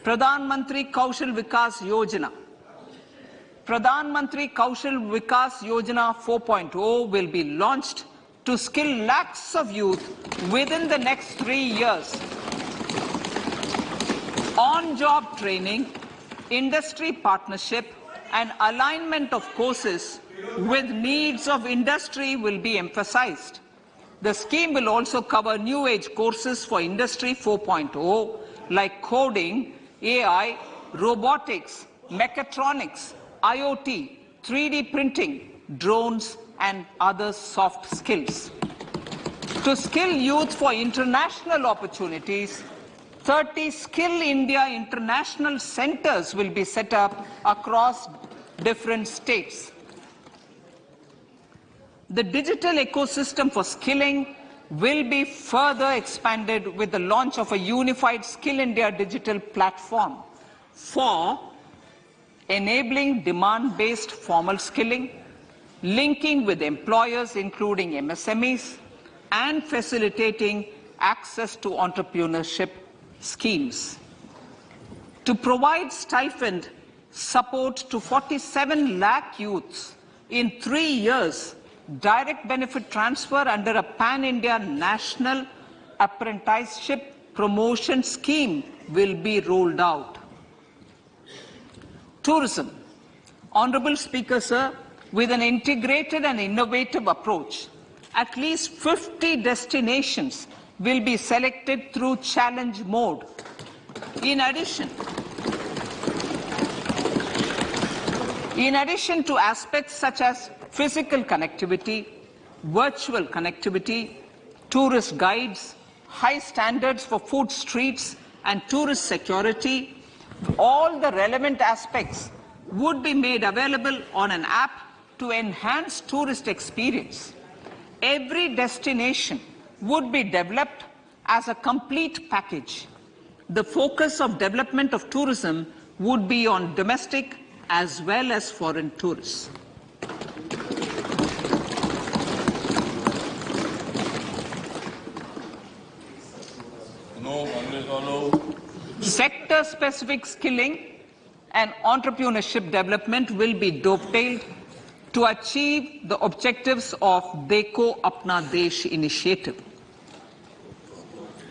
Pradhan Mantri Kaushal Vikas Yojana. Pradhan Mantri Kaushal Vikas Yojana 4.0 will be launched to skill lakhs of youth within the next 3 years. On-job training, industry partnership and alignment of courses with needs of industry will be emphasized. The scheme will also cover new age courses for Industry 4.0 like coding, AI, robotics, mechatronics, IoT, 3D printing, drones and other soft skills. To skill youth for international opportunities, 30 Skill India International Centers will be set up across different states. The digital ecosystem for skilling will be further expanded with the launch of a unified Skill India digital platform for enabling demand-based formal skilling, linking with employers including MSMEs, and facilitating access to entrepreneurship schemes. To provide stipend support to 47 lakh youths in 3 years, direct benefit transfer under a pan-India national apprenticeship promotion scheme will be rolled out. Tourism. Honourable Speaker, sir, with an integrated and innovative approach, at least 50 destinations will be selected through challenge mode. In addition to aspects such as physical connectivity, virtual connectivity, tourist guides, high standards for food streets and tourist security, all the relevant aspects would be made available on an app to enhance tourist experience. Every destination would be developed as a complete package. The focus of development of tourism would be on domestic as well as foreign tourists. Sector-specific skilling and entrepreneurship development will be dovetailed to achieve the objectives of Dekho Apna Desh initiative.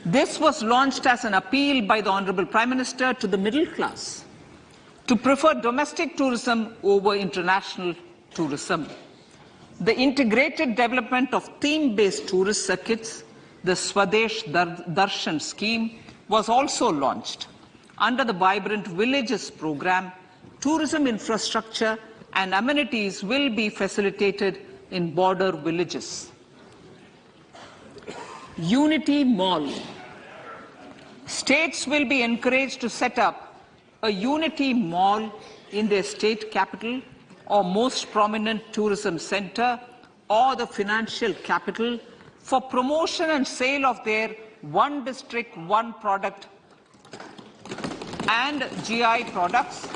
This was launched as an appeal by the Honourable Prime Minister to the middle class to prefer domestic tourism over international tourism. The integrated development of theme-based tourist circuits, the Swadesh Darshan scheme, was also launched. Under the Vibrant Villages program, tourism infrastructure and amenities will be facilitated in border villages. Unity Mall. States will be encouraged to set up a Unity Mall in their state capital or most prominent tourism center or the financial capital for promotion and sale of their one district, one product and GI products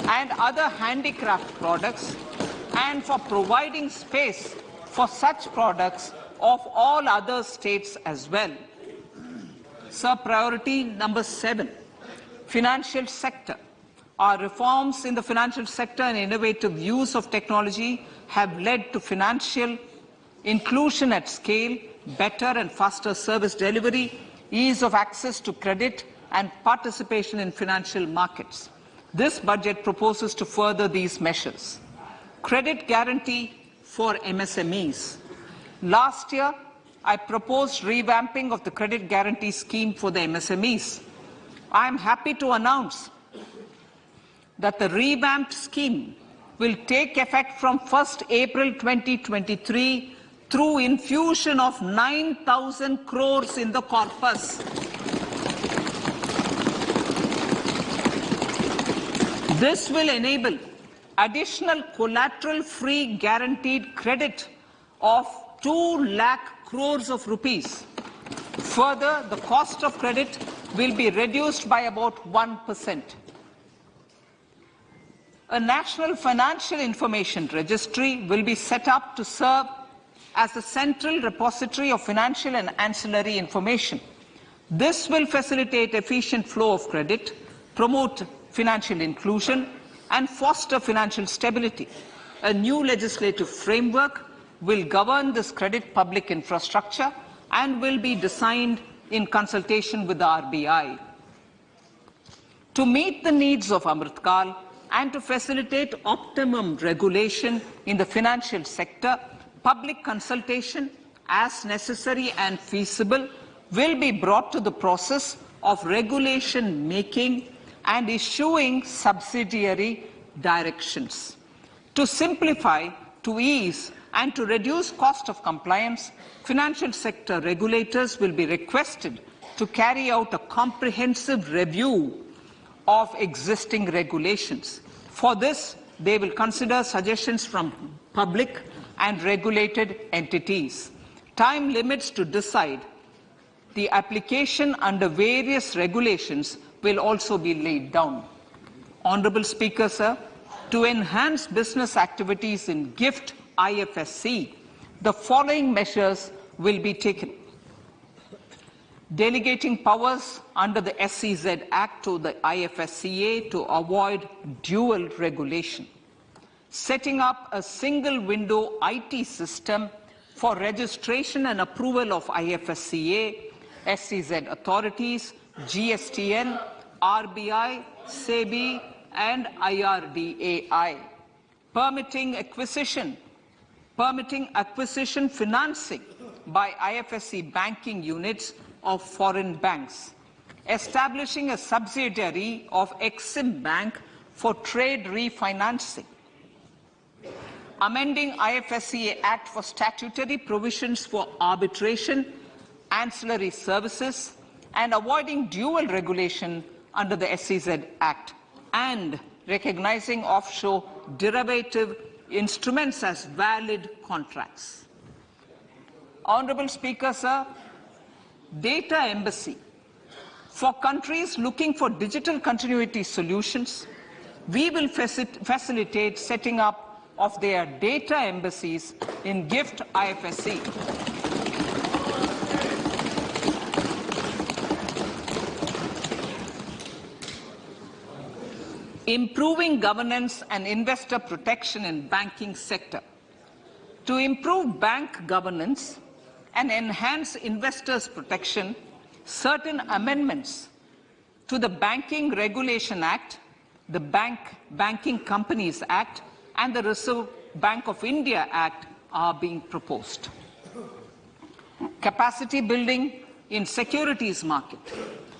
and other handicraft products, and for providing space for such products of all other states as well. Sir, priority number 7, financial sector. Our reforms in the financial sector and innovative use of technology have led to financial inclusion at scale, better and faster service delivery, ease of access to credit and participation in financial markets. This budget proposes to further these measures. Credit guarantee for MSMEs. Last year, I proposed revamping of the credit guarantee scheme for the MSMEs. I am happy to announce that the revamped scheme will take effect from 1st April 2023 through infusion of 9,000 crores in the corpus. This will enable additional collateral-free guaranteed credit of 2 lakh crores of rupees. Further, the cost of credit will be reduced by about 1%. A national financial information registry will be set up to serve as the central repository of financial and ancillary information. This will facilitate efficient flow of credit, promote financial inclusion, and foster financial stability. A new legislative framework will govern this credit public infrastructure and will be designed in consultation with the RBI. To meet the needs of Amritkal and to facilitate optimum regulation in the financial sector, public consultation, as necessary and feasible, will be brought to the process of regulation making and issuing subsidiary directions. To simplify, to ease, and to reduce cost of compliance, financial sector regulators will be requested to carry out a comprehensive review of existing regulations. For this, they will consider suggestions from public and regulated entities. Time limits to decide the application under various regulations will also be laid down. Honorable Speaker, sir, to enhance business activities in GIFT IFSC, the following measures will be taken. Delegating powers under the SEZ Act to the IFSCA to avoid dual regulation. Setting up a single window IT system for registration and approval of IFSCA, SEZ authorities, GSTN, RBI, SEBI, and IRDAI. Permitting acquisition financing by IFSC banking units of foreign banks. Establishing a subsidiary of Exim Bank for trade refinancing. Amending IFSCA Act for statutory provisions for arbitration, ancillary services, and avoiding dual regulation under the SEZ Act, and recognizing offshore derivative instruments as valid contracts. Honorable Speaker, sir, data embassy. For countries looking for digital continuity solutions, we will facilitate setting up of their data embassies in GIFT IFSC. Improving governance and investor protection in banking sector. To improve bank governance and enhance investors' protection, certain amendments to the Banking Regulation Act, the Banking Companies Act, and the Reserve Bank of India Act are being proposed. Capacity building in securities market.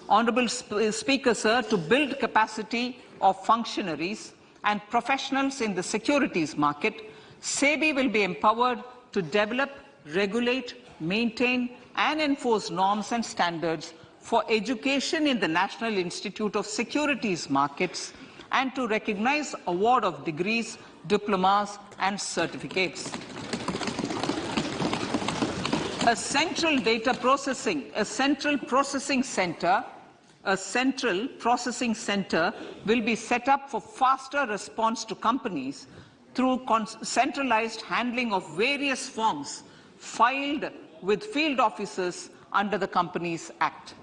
Honorable Speaker, sir, to build capacity of functionaries and professionals in the securities market, SEBI will be empowered to develop, regulate, maintain, and enforce norms and standards for education in the National Institute of Securities Markets and to recognize award of degrees, diplomas, and certificates. A central processing center will be set up for faster response to companies through centralized handling of various forms filed with field officers under the Companies Act.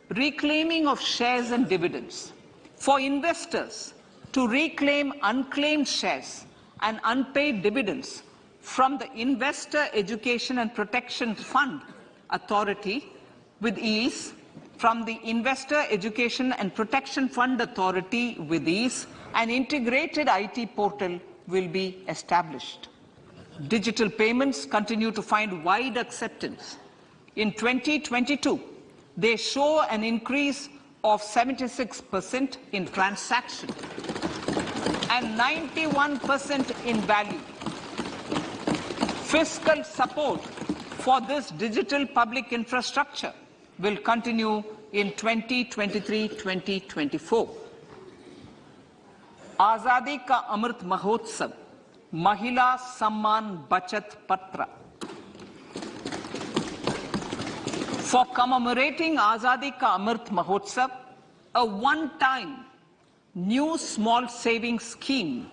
Reclaiming of shares and dividends. For investors to reclaim unclaimed shares and unpaid dividends from the Investor Education and Protection Fund Authority with ease, from the Investor Education and Protection Fund Authority with these, an integrated IT portal will be established. Digital payments continue to find wide acceptance. In 2022, they show an increase of 76% in transaction and 91% in value. Fiscal support for this digital public infrastructure will continue in 2023-2024. आजादी का अमृत महोत्सव, महिला सम्मान बचत पत्र. For commemorating Azadi Ka Amrit Mahotsav, a one-time new small savings scheme,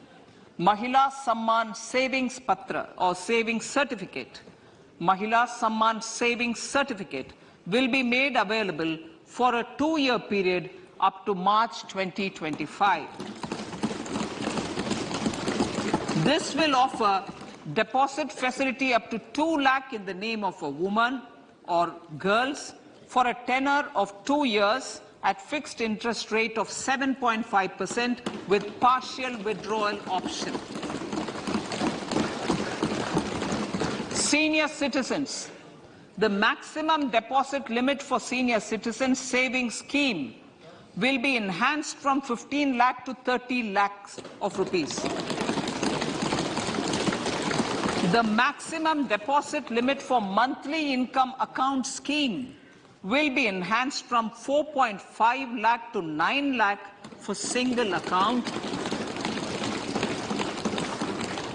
Mahila Samman Savings Patra or Savings Certificate, Mahila Samman Savings Certificate will be made available for a 2-year period up to March 2025. This will offer deposit facility up to 2 lakh in the name of a woman or girls for a tenure of 2 years at fixed interest rate of 7.5% with partial withdrawal option. Senior citizens. The maximum deposit limit for senior citizens savings scheme will be enhanced from 15 lakh to 30 lakhs of rupees. The maximum deposit limit for monthly income account scheme will be enhanced from 4.5 lakh to 9 lakh for single account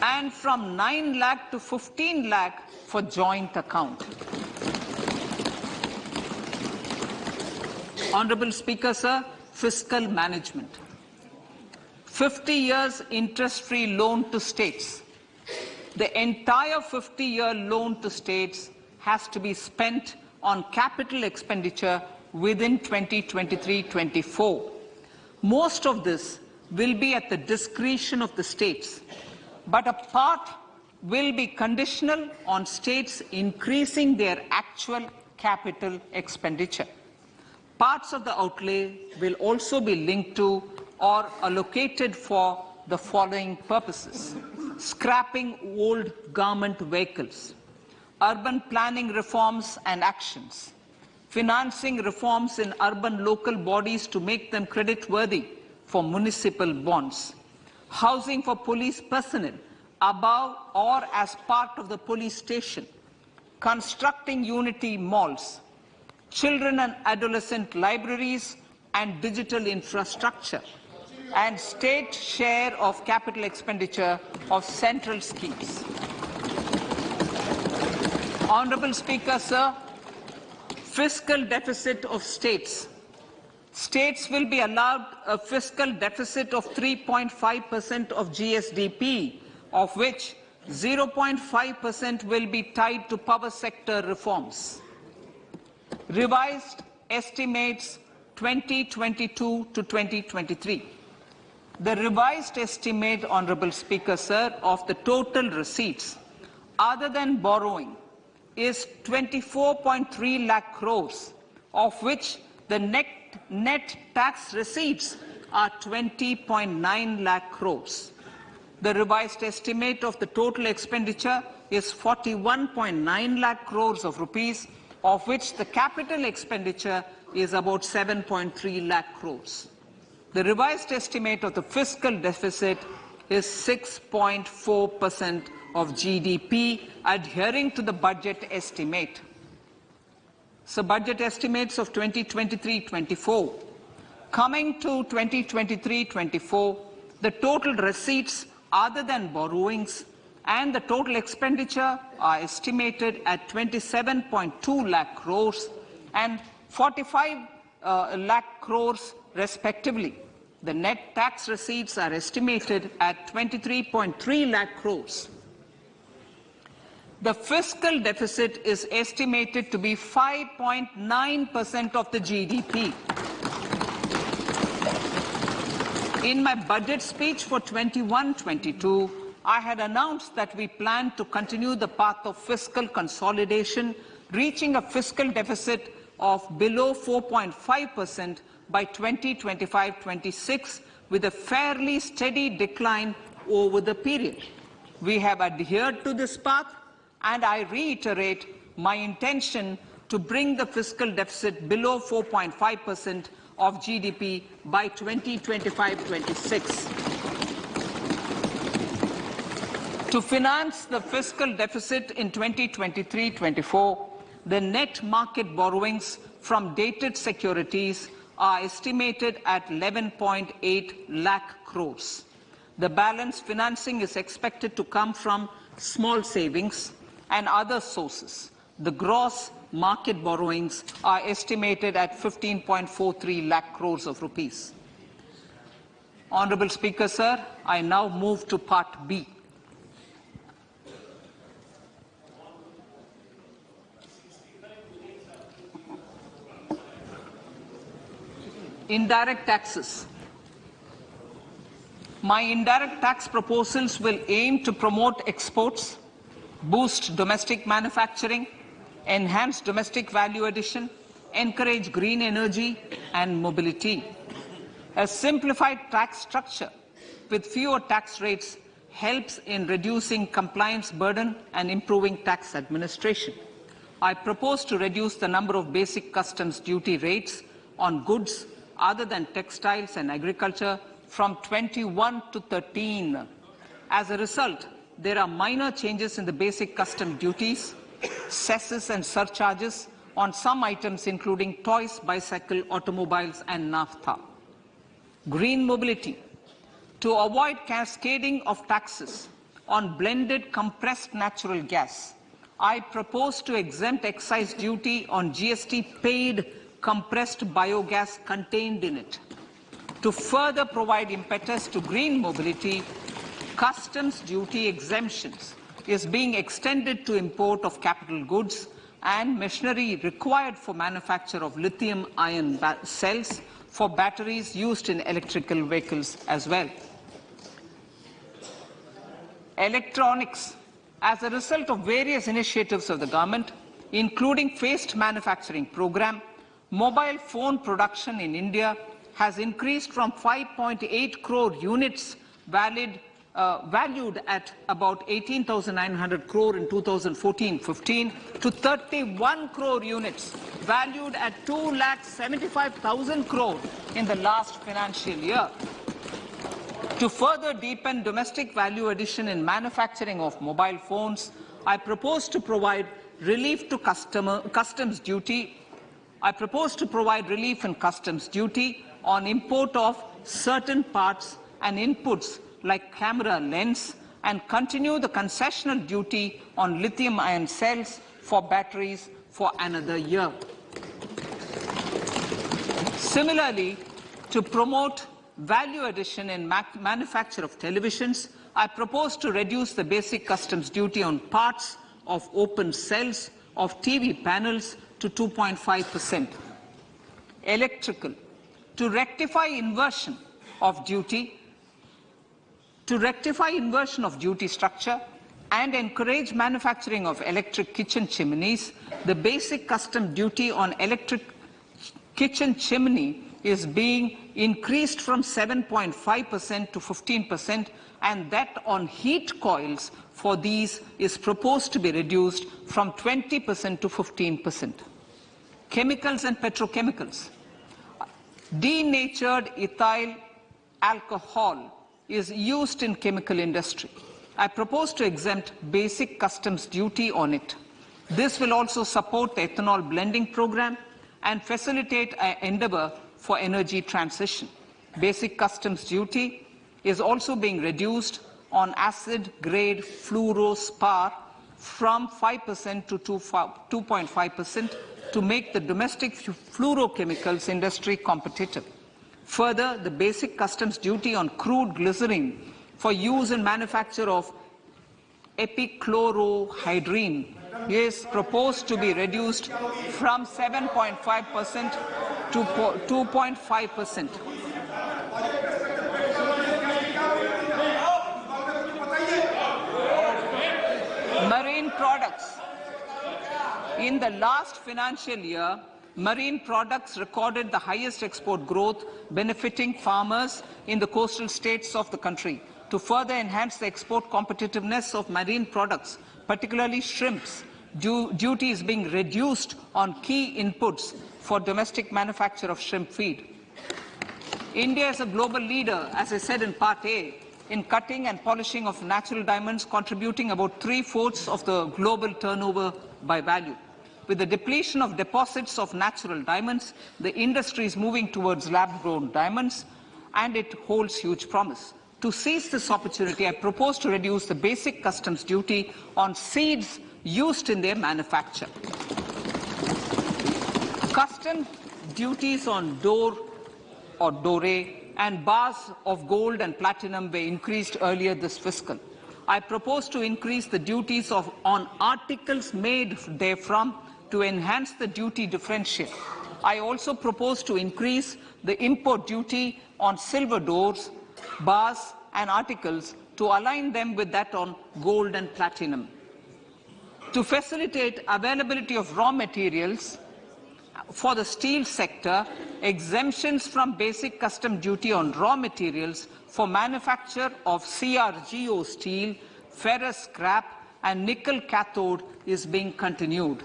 and from 9 lakh to 15 lakh for joint account. Honorable Speaker, sir, fiscal management. 50 years interest-free loan to states. The entire 50-year loan to states has to be spent on capital expenditure within 2023-24. Most of this will be at the discretion of the states, but a part will be conditional on states increasing their actual capital expenditure. Parts of the outlay will also be linked to or allocated for the following purposes: scrapping old government vehicles, urban planning reforms and actions, financing reforms in urban local bodies to make them creditworthy for municipal bonds, housing for police personnel above or as part of the police station, constructing unity malls, children and adolescent libraries and digital infrastructure, and state share of capital expenditure of central schemes. Honorable Speaker, sir, fiscal deficit of states. States will be allowed a fiscal deficit of 3.5% of GSDP, of which 0.5% will be tied to power sector reforms. Revised estimates 2022 to 2023. The revised estimate, Honorable Speaker, sir, of the total receipts other than borrowing is 24.3 lakh crores, of which the net tax receipts are 20.9 lakh crores. The revised estimate of the total expenditure is 41.9 lakh crores of rupees, of which the capital expenditure is about 7.3 lakh crores. The revised estimate of the fiscal deficit is 6.4% of GDP, adhering to the budget estimate. So budget estimates of 2023-24. Coming to 2023-24, the total receipts other than borrowings and the total expenditure are estimated at 27.2 lakh crores and 45 lakh crores respectively. The net tax receipts are estimated at 23.3 lakh crores. The fiscal deficit is estimated to be 5.9% of the GDP. In my budget speech for 21-22, I had announced that we plan to continue the path of fiscal consolidation, reaching a fiscal deficit of below 4.5% by 2025-26, with a fairly steady decline over the period. We have adhered to this path, and I reiterate my intention to bring the fiscal deficit below 4.5% of GDP by 2025-26. To finance the fiscal deficit in 2023-24, the net market borrowings from dated securities are estimated at 11.8 lakh crores. The balance financing is expected to come from small savings and other sources. The gross market borrowings are estimated at 15.43 lakh crores of rupees. Honourable Speaker, sir, I now move to Part B. Indirect taxes. My indirect tax proposals will aim to promote exports, boost domestic manufacturing, enhance domestic value addition, encourage green energy and mobility. A simplified tax structure with fewer tax rates helps in reducing compliance burden and improving tax administration. I propose to reduce the number of basic customs duty rates on goods other than textiles and agriculture from 21 to 13. As a result, there are minor changes in the basic custom duties, cesses and surcharges on some items including toys, bicycle, automobiles and naphtha. Green mobility. To avoid cascading of taxes on blended compressed natural gas, I propose to exempt excise duty on GST paid compressed biogas contained in it. To further provide impetus to green mobility, customs duty exemptions is being extended to import of capital goods and machinery required for manufacture of lithium-ion cells for batteries used in electrical vehicles as well. Electronics. As a result of various initiatives of the government, including phased manufacturing program, mobile phone production in India has increased from 5.8 crore units valued at about 18,900 crore in 2014-15 to 31 crore units valued at 2,75,000 crore in the last financial year. To further deepen domestic value addition in manufacturing of mobile phones, I propose to provide relief to customs duty. I propose to provide relief in customs duty on import of certain parts and inputs like camera lens, and continue the concessional duty on lithium-ion cells for batteries for another year. Similarly, to promote value addition in manufacture of televisions, I propose to reduce the basic customs duty on parts of open cells of TV panels to 2.5%. Electrical. To rectify inversion of duty structure and encourage manufacturing of electric kitchen chimneys, the basic custom duty on electric kitchen chimney is being increased from 7.5% to 15%, and that on heat coils for these is proposed to be reduced from 20% to 15%. Chemicals and petrochemicals. Denatured ethyl alcohol is used in chemical industry. I propose to exempt basic customs duty on it. This will also support the ethanol blending program and facilitate an endeavour for energy transition. Basic customs duty is also being reduced on acid-grade fluorospar from 5% to 2.5% to make the domestic fluorochemicals industry competitive. Further, the basic customs duty on crude glycerine for use in manufacture of epichlorohydrin is proposed to be reduced from 7.5% to 2.5%. Marine products. In the last financial year, marine products recorded the highest export growth, benefiting farmers in the coastal states of the country. To further enhance the export competitiveness of marine products, particularly shrimps, duty is being reduced on key inputs for domestic manufacture of shrimp feed. India is a global leader, as I said in Part A, in cutting and polishing of natural diamonds, contributing about 3/4 of the global turnover by value. With the depletion of deposits of natural diamonds, the industry is moving towards lab-grown diamonds, and it holds huge promise. To seize this opportunity, I propose to reduce the basic customs duty on seeds used in their manufacture. Custom duties on door or doré and bars of gold and platinum were increased earlier this fiscal. I propose to increase the duties on articles made therefrom to enhance the duty differential. I also propose to increase the import duty on silver doors, bars and articles to align them with that on gold and platinum. To facilitate availability of raw materials for the steel sector, exemptions from basic custom duty on raw materials for manufacture of CRGO steel, ferrous scrap and nickel cathode is being continued.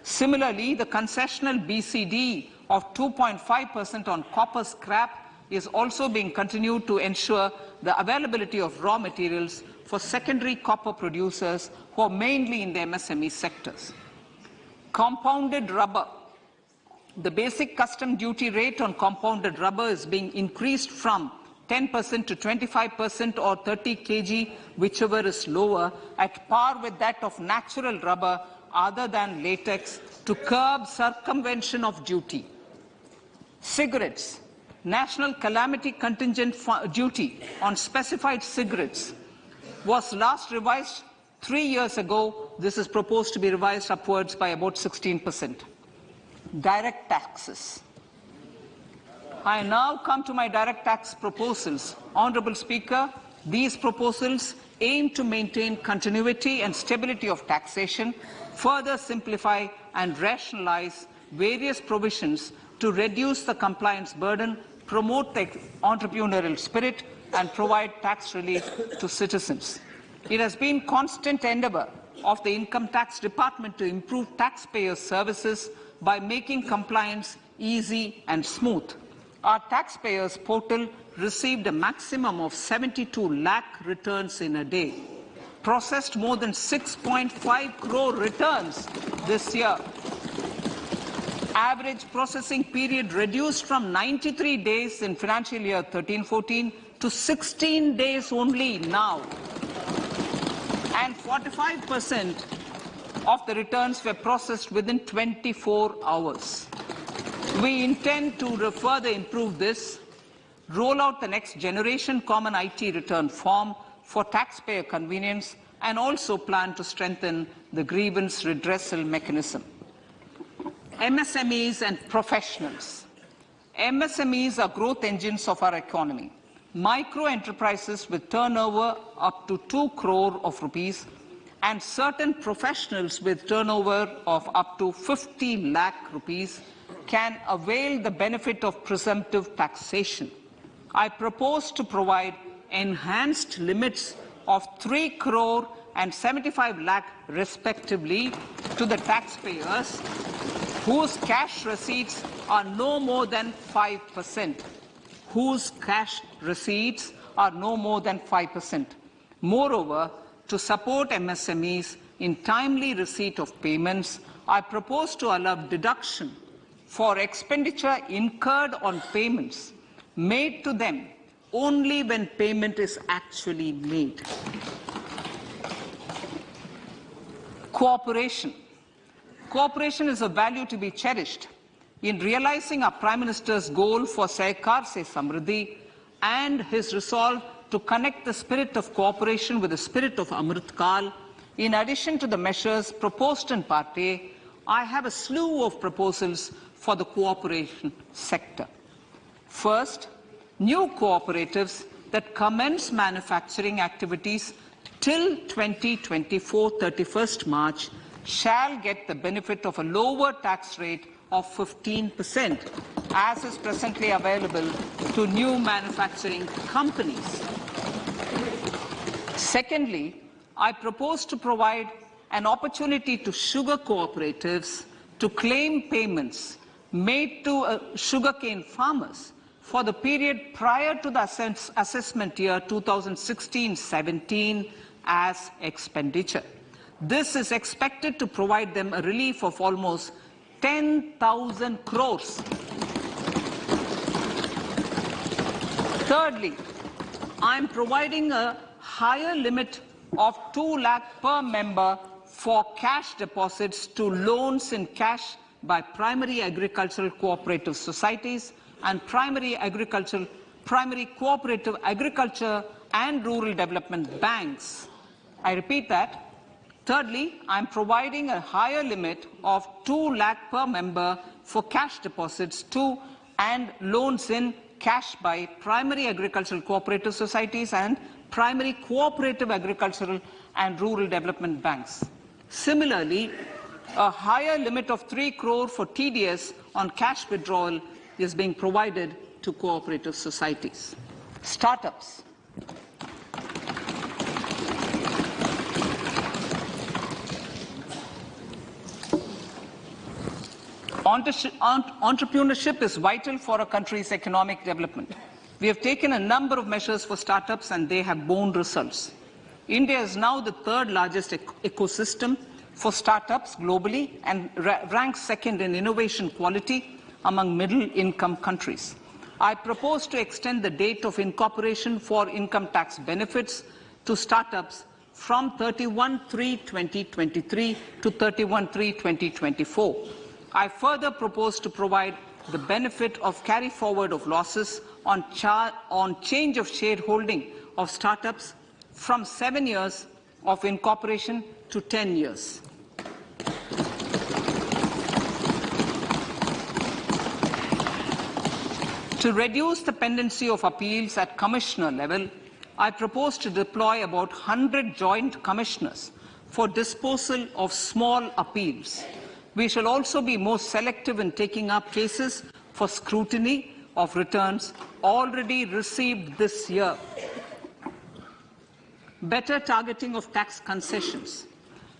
Similarly, the concessional BCD of 2.5% on copper scrap is also being continued to ensure the availability of raw materials for secondary copper producers who are mainly in the MSME sectors. Compounded rubber. The basic custom duty rate on compounded rubber is being increased from 10% to 25% or 30 kg, whichever is lower, at par with that of natural rubber other than latex, to curb circumvention of duty. Cigarettes. National calamity contingent duty on specified cigarettes was last revised 3 years ago. This is proposed to be revised upwards by about 16%. Direct taxes. I now come to my direct tax proposals. Honourable Speaker, these proposals aim to maintain continuity and stability of taxation, further simplify and rationalize various provisions to reduce the compliance burden, promote the entrepreneurial spirit and provide tax relief to citizens. It has been constant endeavour of the Income Tax Department to improve taxpayers' services by making compliance easy and smooth. Our taxpayers portal received a maximum of 72 lakh returns in a day, processed more than 6.5 crore returns this year. Average processing period reduced from 93 days in financial year 13-14 to 16 days only now. And 45% of the returns were processed within 24 hours. We intend to further improve this, roll out the next generation common IT return form for taxpayer convenience, and also plan to strengthen the grievance redressal mechanism. MSMEs and professionals. MSMEs are growth engines of our economy. Micro enterprises with turnover up to 2 crore of rupees and certain professionals with turnover of up to 50 lakh rupees can avail the benefit of presumptive taxation. I propose to provide enhanced limits of 3 crore and 75 lakh respectively to the taxpayers whose cash receipts are no more than 5%. Whose cash receipts are no more than 5%. Moreover, to support MSMEs in timely receipt of payments, I propose to allow deduction for expenditure incurred on payments made to them only when payment is actually made. Cooperation. Cooperation is a value to be cherished. In realizing our Prime Minister's goal for Sehkar Se Samriddhi and his resolve to connect the spirit of cooperation with the spirit of Amrit Kal, in addition to the measures proposed in Part A, I have a slew of proposals for the cooperation sector. First, new cooperatives that commence manufacturing activities till 2024, 31st March, shall get the benefit of a lower tax rate of 15%, as is presently available to new manufacturing companies. Secondly, I propose to provide an opportunity to sugar cooperatives to claim payments made to sugarcane farmers for the period prior to the assessment year 2016-17 as expenditure. This is expected to provide them a relief of almost 10,000 crores. Thirdly, I am providing a higher limit of 2 lakh per member for cash deposits to loans in cash by primary agricultural cooperative societies and primary cooperative agriculture and rural development banks. I repeat that. Thirdly, I am providing a higher limit of 2 lakh per member for cash deposits to and loans in cash by primary agricultural cooperative societies and primary cooperative agricultural and rural development banks. Similarly, a higher limit of 3 crore for TDS on cash withdrawal is being provided to cooperative societies. Startups. Entrepreneurship is vital for a country's economic development. We have taken a number of measures for startups and they have borne results. India is now the third largest ecosystem for startups globally and ranks second in innovation quality among middle-income countries. I propose to extend the date of incorporation for income tax benefits to startups from 31/3/2023 to 31/3/2024. I further propose to provide the benefit of carry forward of losses on change of shareholding of startups from 7 years of incorporation to 10 years. To reduce the pendency of appeals at commissioner level, I propose to deploy about 100 joint commissioners for disposal of small appeals. We shall also be more selective in taking up cases for scrutiny of returns already received this year. Better targeting of tax concessions.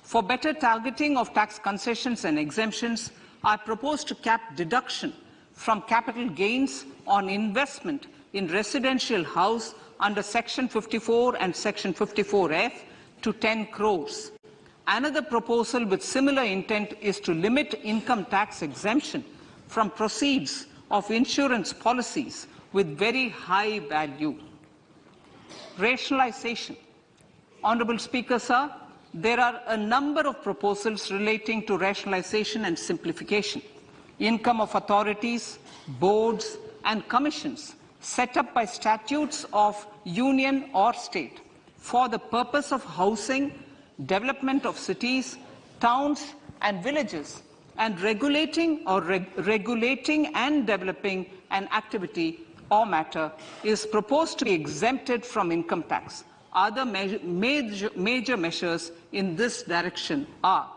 For better targeting of tax concessions and exemptions, I propose to cap deduction from capital gains on investment in residential house under Section 54 and Section 54F to 10 crores. Another proposal with similar intent is to limit income tax exemption from proceeds of insurance policies with very high value. Rationalization. Honourable Speaker, sir, there are a number of proposals relating to rationalization and simplification. Income of authorities, boards and commissions set up by statutes of union or state for the purpose of housing, development of cities, towns and villages, and regulating and developing an activity or matter is proposed to be exempted from income tax. Other major measures in this direction are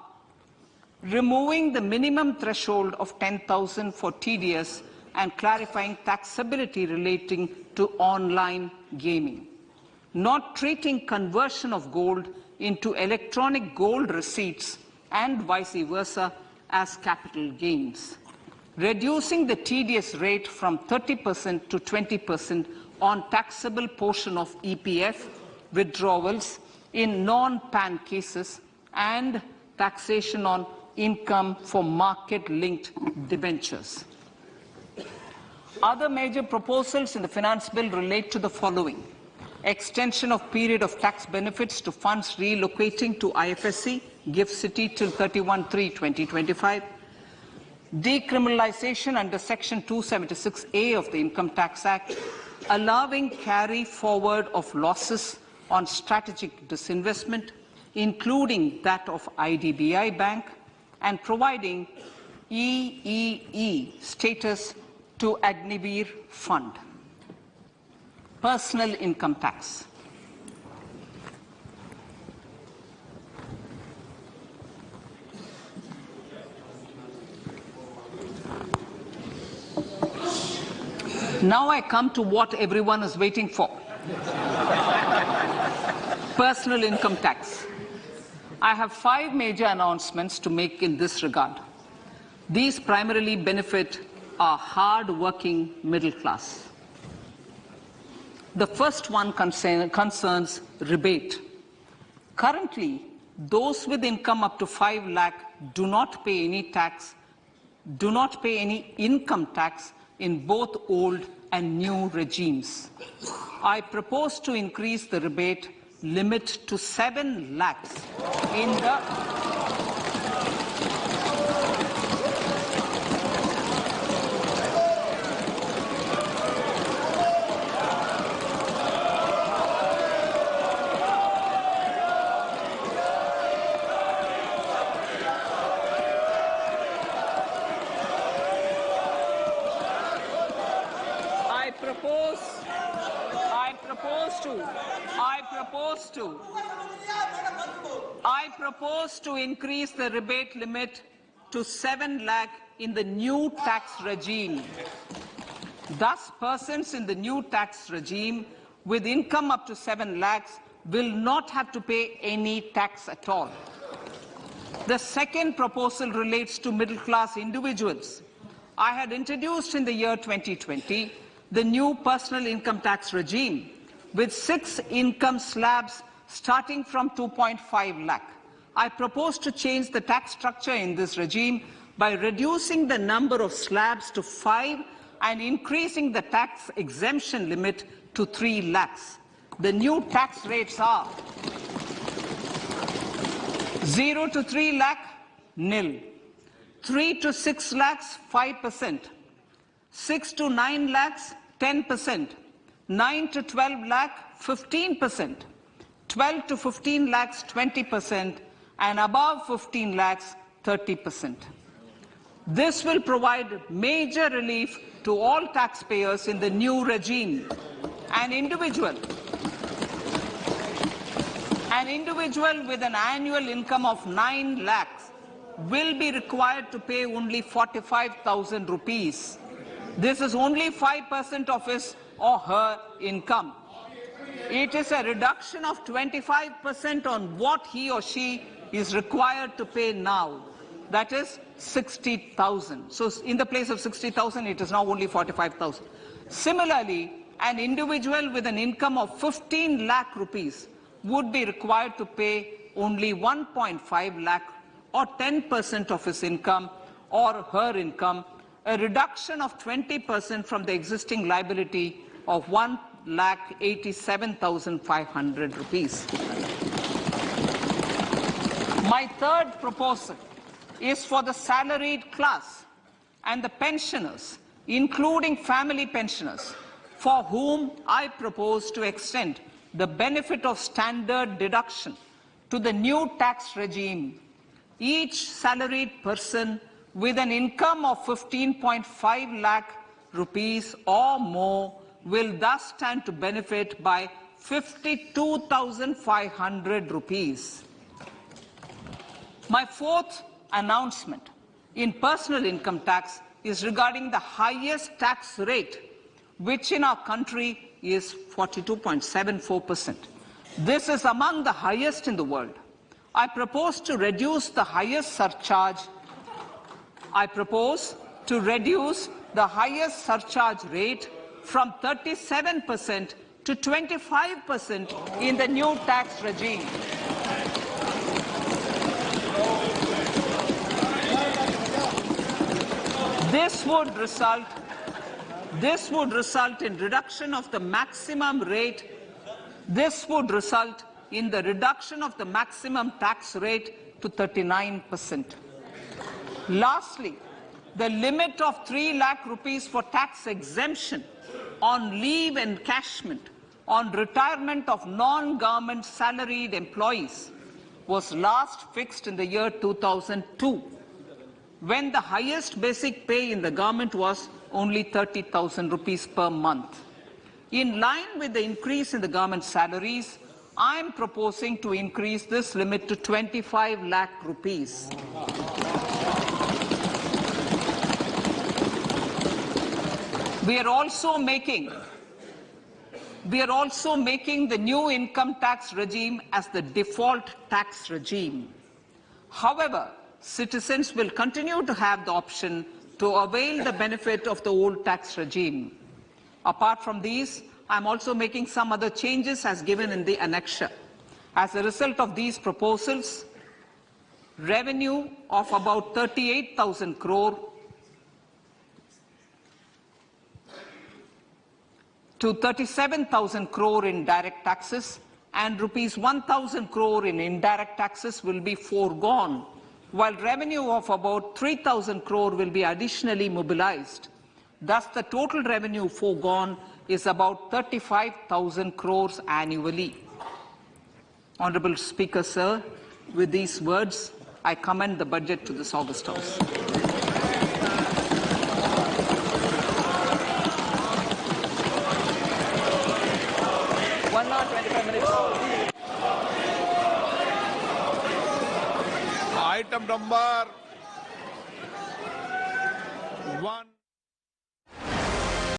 removing the minimum threshold of 10,000 for TDS and clarifying taxability relating to online gaming, not treating conversion of gold into electronic gold receipts and vice versa as capital gains, reducing the TDS rate from 30% to 20% on taxable portion of EPF withdrawals in non-PAN cases, and taxation on income for market-linked debentures. Other major proposals in the finance bill relate to the following: extension of period of tax benefits to funds relocating to IFSC, GIFT City till 31/3/2025, decriminalization under Section 276A of the Income Tax Act, allowing carry forward of losses on strategic disinvestment, including that of IDBI Bank, and providing EEE status to Agnivir Fund. Personal income tax. Now I come to what everyone is waiting for. Personal income tax. I have 5 major announcements to make in this regard. These primarily benefit our hard-working middle class. The first one concerns rebate. Currently, those with income up to 5 lakh do not pay any income tax in both old and new regimes. I propose to increase the rebate limit to 7 lakhs in the I propose to increase the rebate limit to 7 lakh in the new tax regime. Thus, persons in the new tax regime with income up to 7 lakhs will not have to pay any tax at all. The second proposal relates to middle-class individuals. I had introduced in the year 2020 the new personal income tax regime with 6 income slabs starting from 2.5 lakh. I propose to change the tax structure in this regime by reducing the number of slabs to 5 and increasing the tax exemption limit to 3 lakhs. The new tax rates are 0 to 3 lakh, nil. 3 to 6 lakhs, 5%. 6 to 9 lakhs, 10%. 9 to 12 lakh, 15%. 12 to 15 lakhs, 20%. And above 15 lakhs, 30%. This will provide major relief to all taxpayers in the new regime. An individual with an annual income of 9 lakhs will be required to pay only 45,000 rupees. This is only 5% of his or her income. It is a reduction of 25% on what he or she is required to pay now. That is 60,000. So in the place of 60,000, it is now only 45,000. Similarly, an individual with an income of 15 lakh rupees would be required to pay only 1.5 lakh or 10% of his income or her income, a reduction of 20% from the existing liability of 1,87,500 rupees. My third proposal is for the salaried class and the pensioners, including family pensioners, for whom I propose to extend the benefit of standard deduction to the new tax regime. Each salaried person with an income of 15.5 lakh rupees or more will thus stand to benefit by 52,500 rupees. My fourth announcement in personal income tax is regarding the highest tax rate, which in our country is 42.74%. This is among the highest in the world. I propose to reduce the highest surcharge. Rate from 37% to 25% in the new tax regime. This would result in reduction of the maximum rate. This would result in the reduction of the maximum tax rate to 39%. Lastly, the limit of 3 lakh rupees for tax exemption on leave encashment on retirement of non-government salaried employees was last fixed in the year 2002, when the highest basic pay in the government was only 30,000 rupees per month. In line with the increase in the government salaries, I am proposing to increase this limit to 25 lakh rupees. We are also making the new income tax regime as the default tax regime. However, citizens will continue to have the option to avail the benefit of the old tax regime. Apart from these, I am also making some other changes as given in the annexure. As a result of these proposals, revenue of about 38,000 crore to 37,000 crore in direct taxes and rupees 1,000 crore in indirect taxes will be foregone, while revenue of about 3,000 crore will be additionally mobilized. Thus, the total revenue foregone is about 35,000 crores annually. Honourable Speaker, sir, with these words, I commend the budget to this August House. 1 hour, 25 minutes. Item number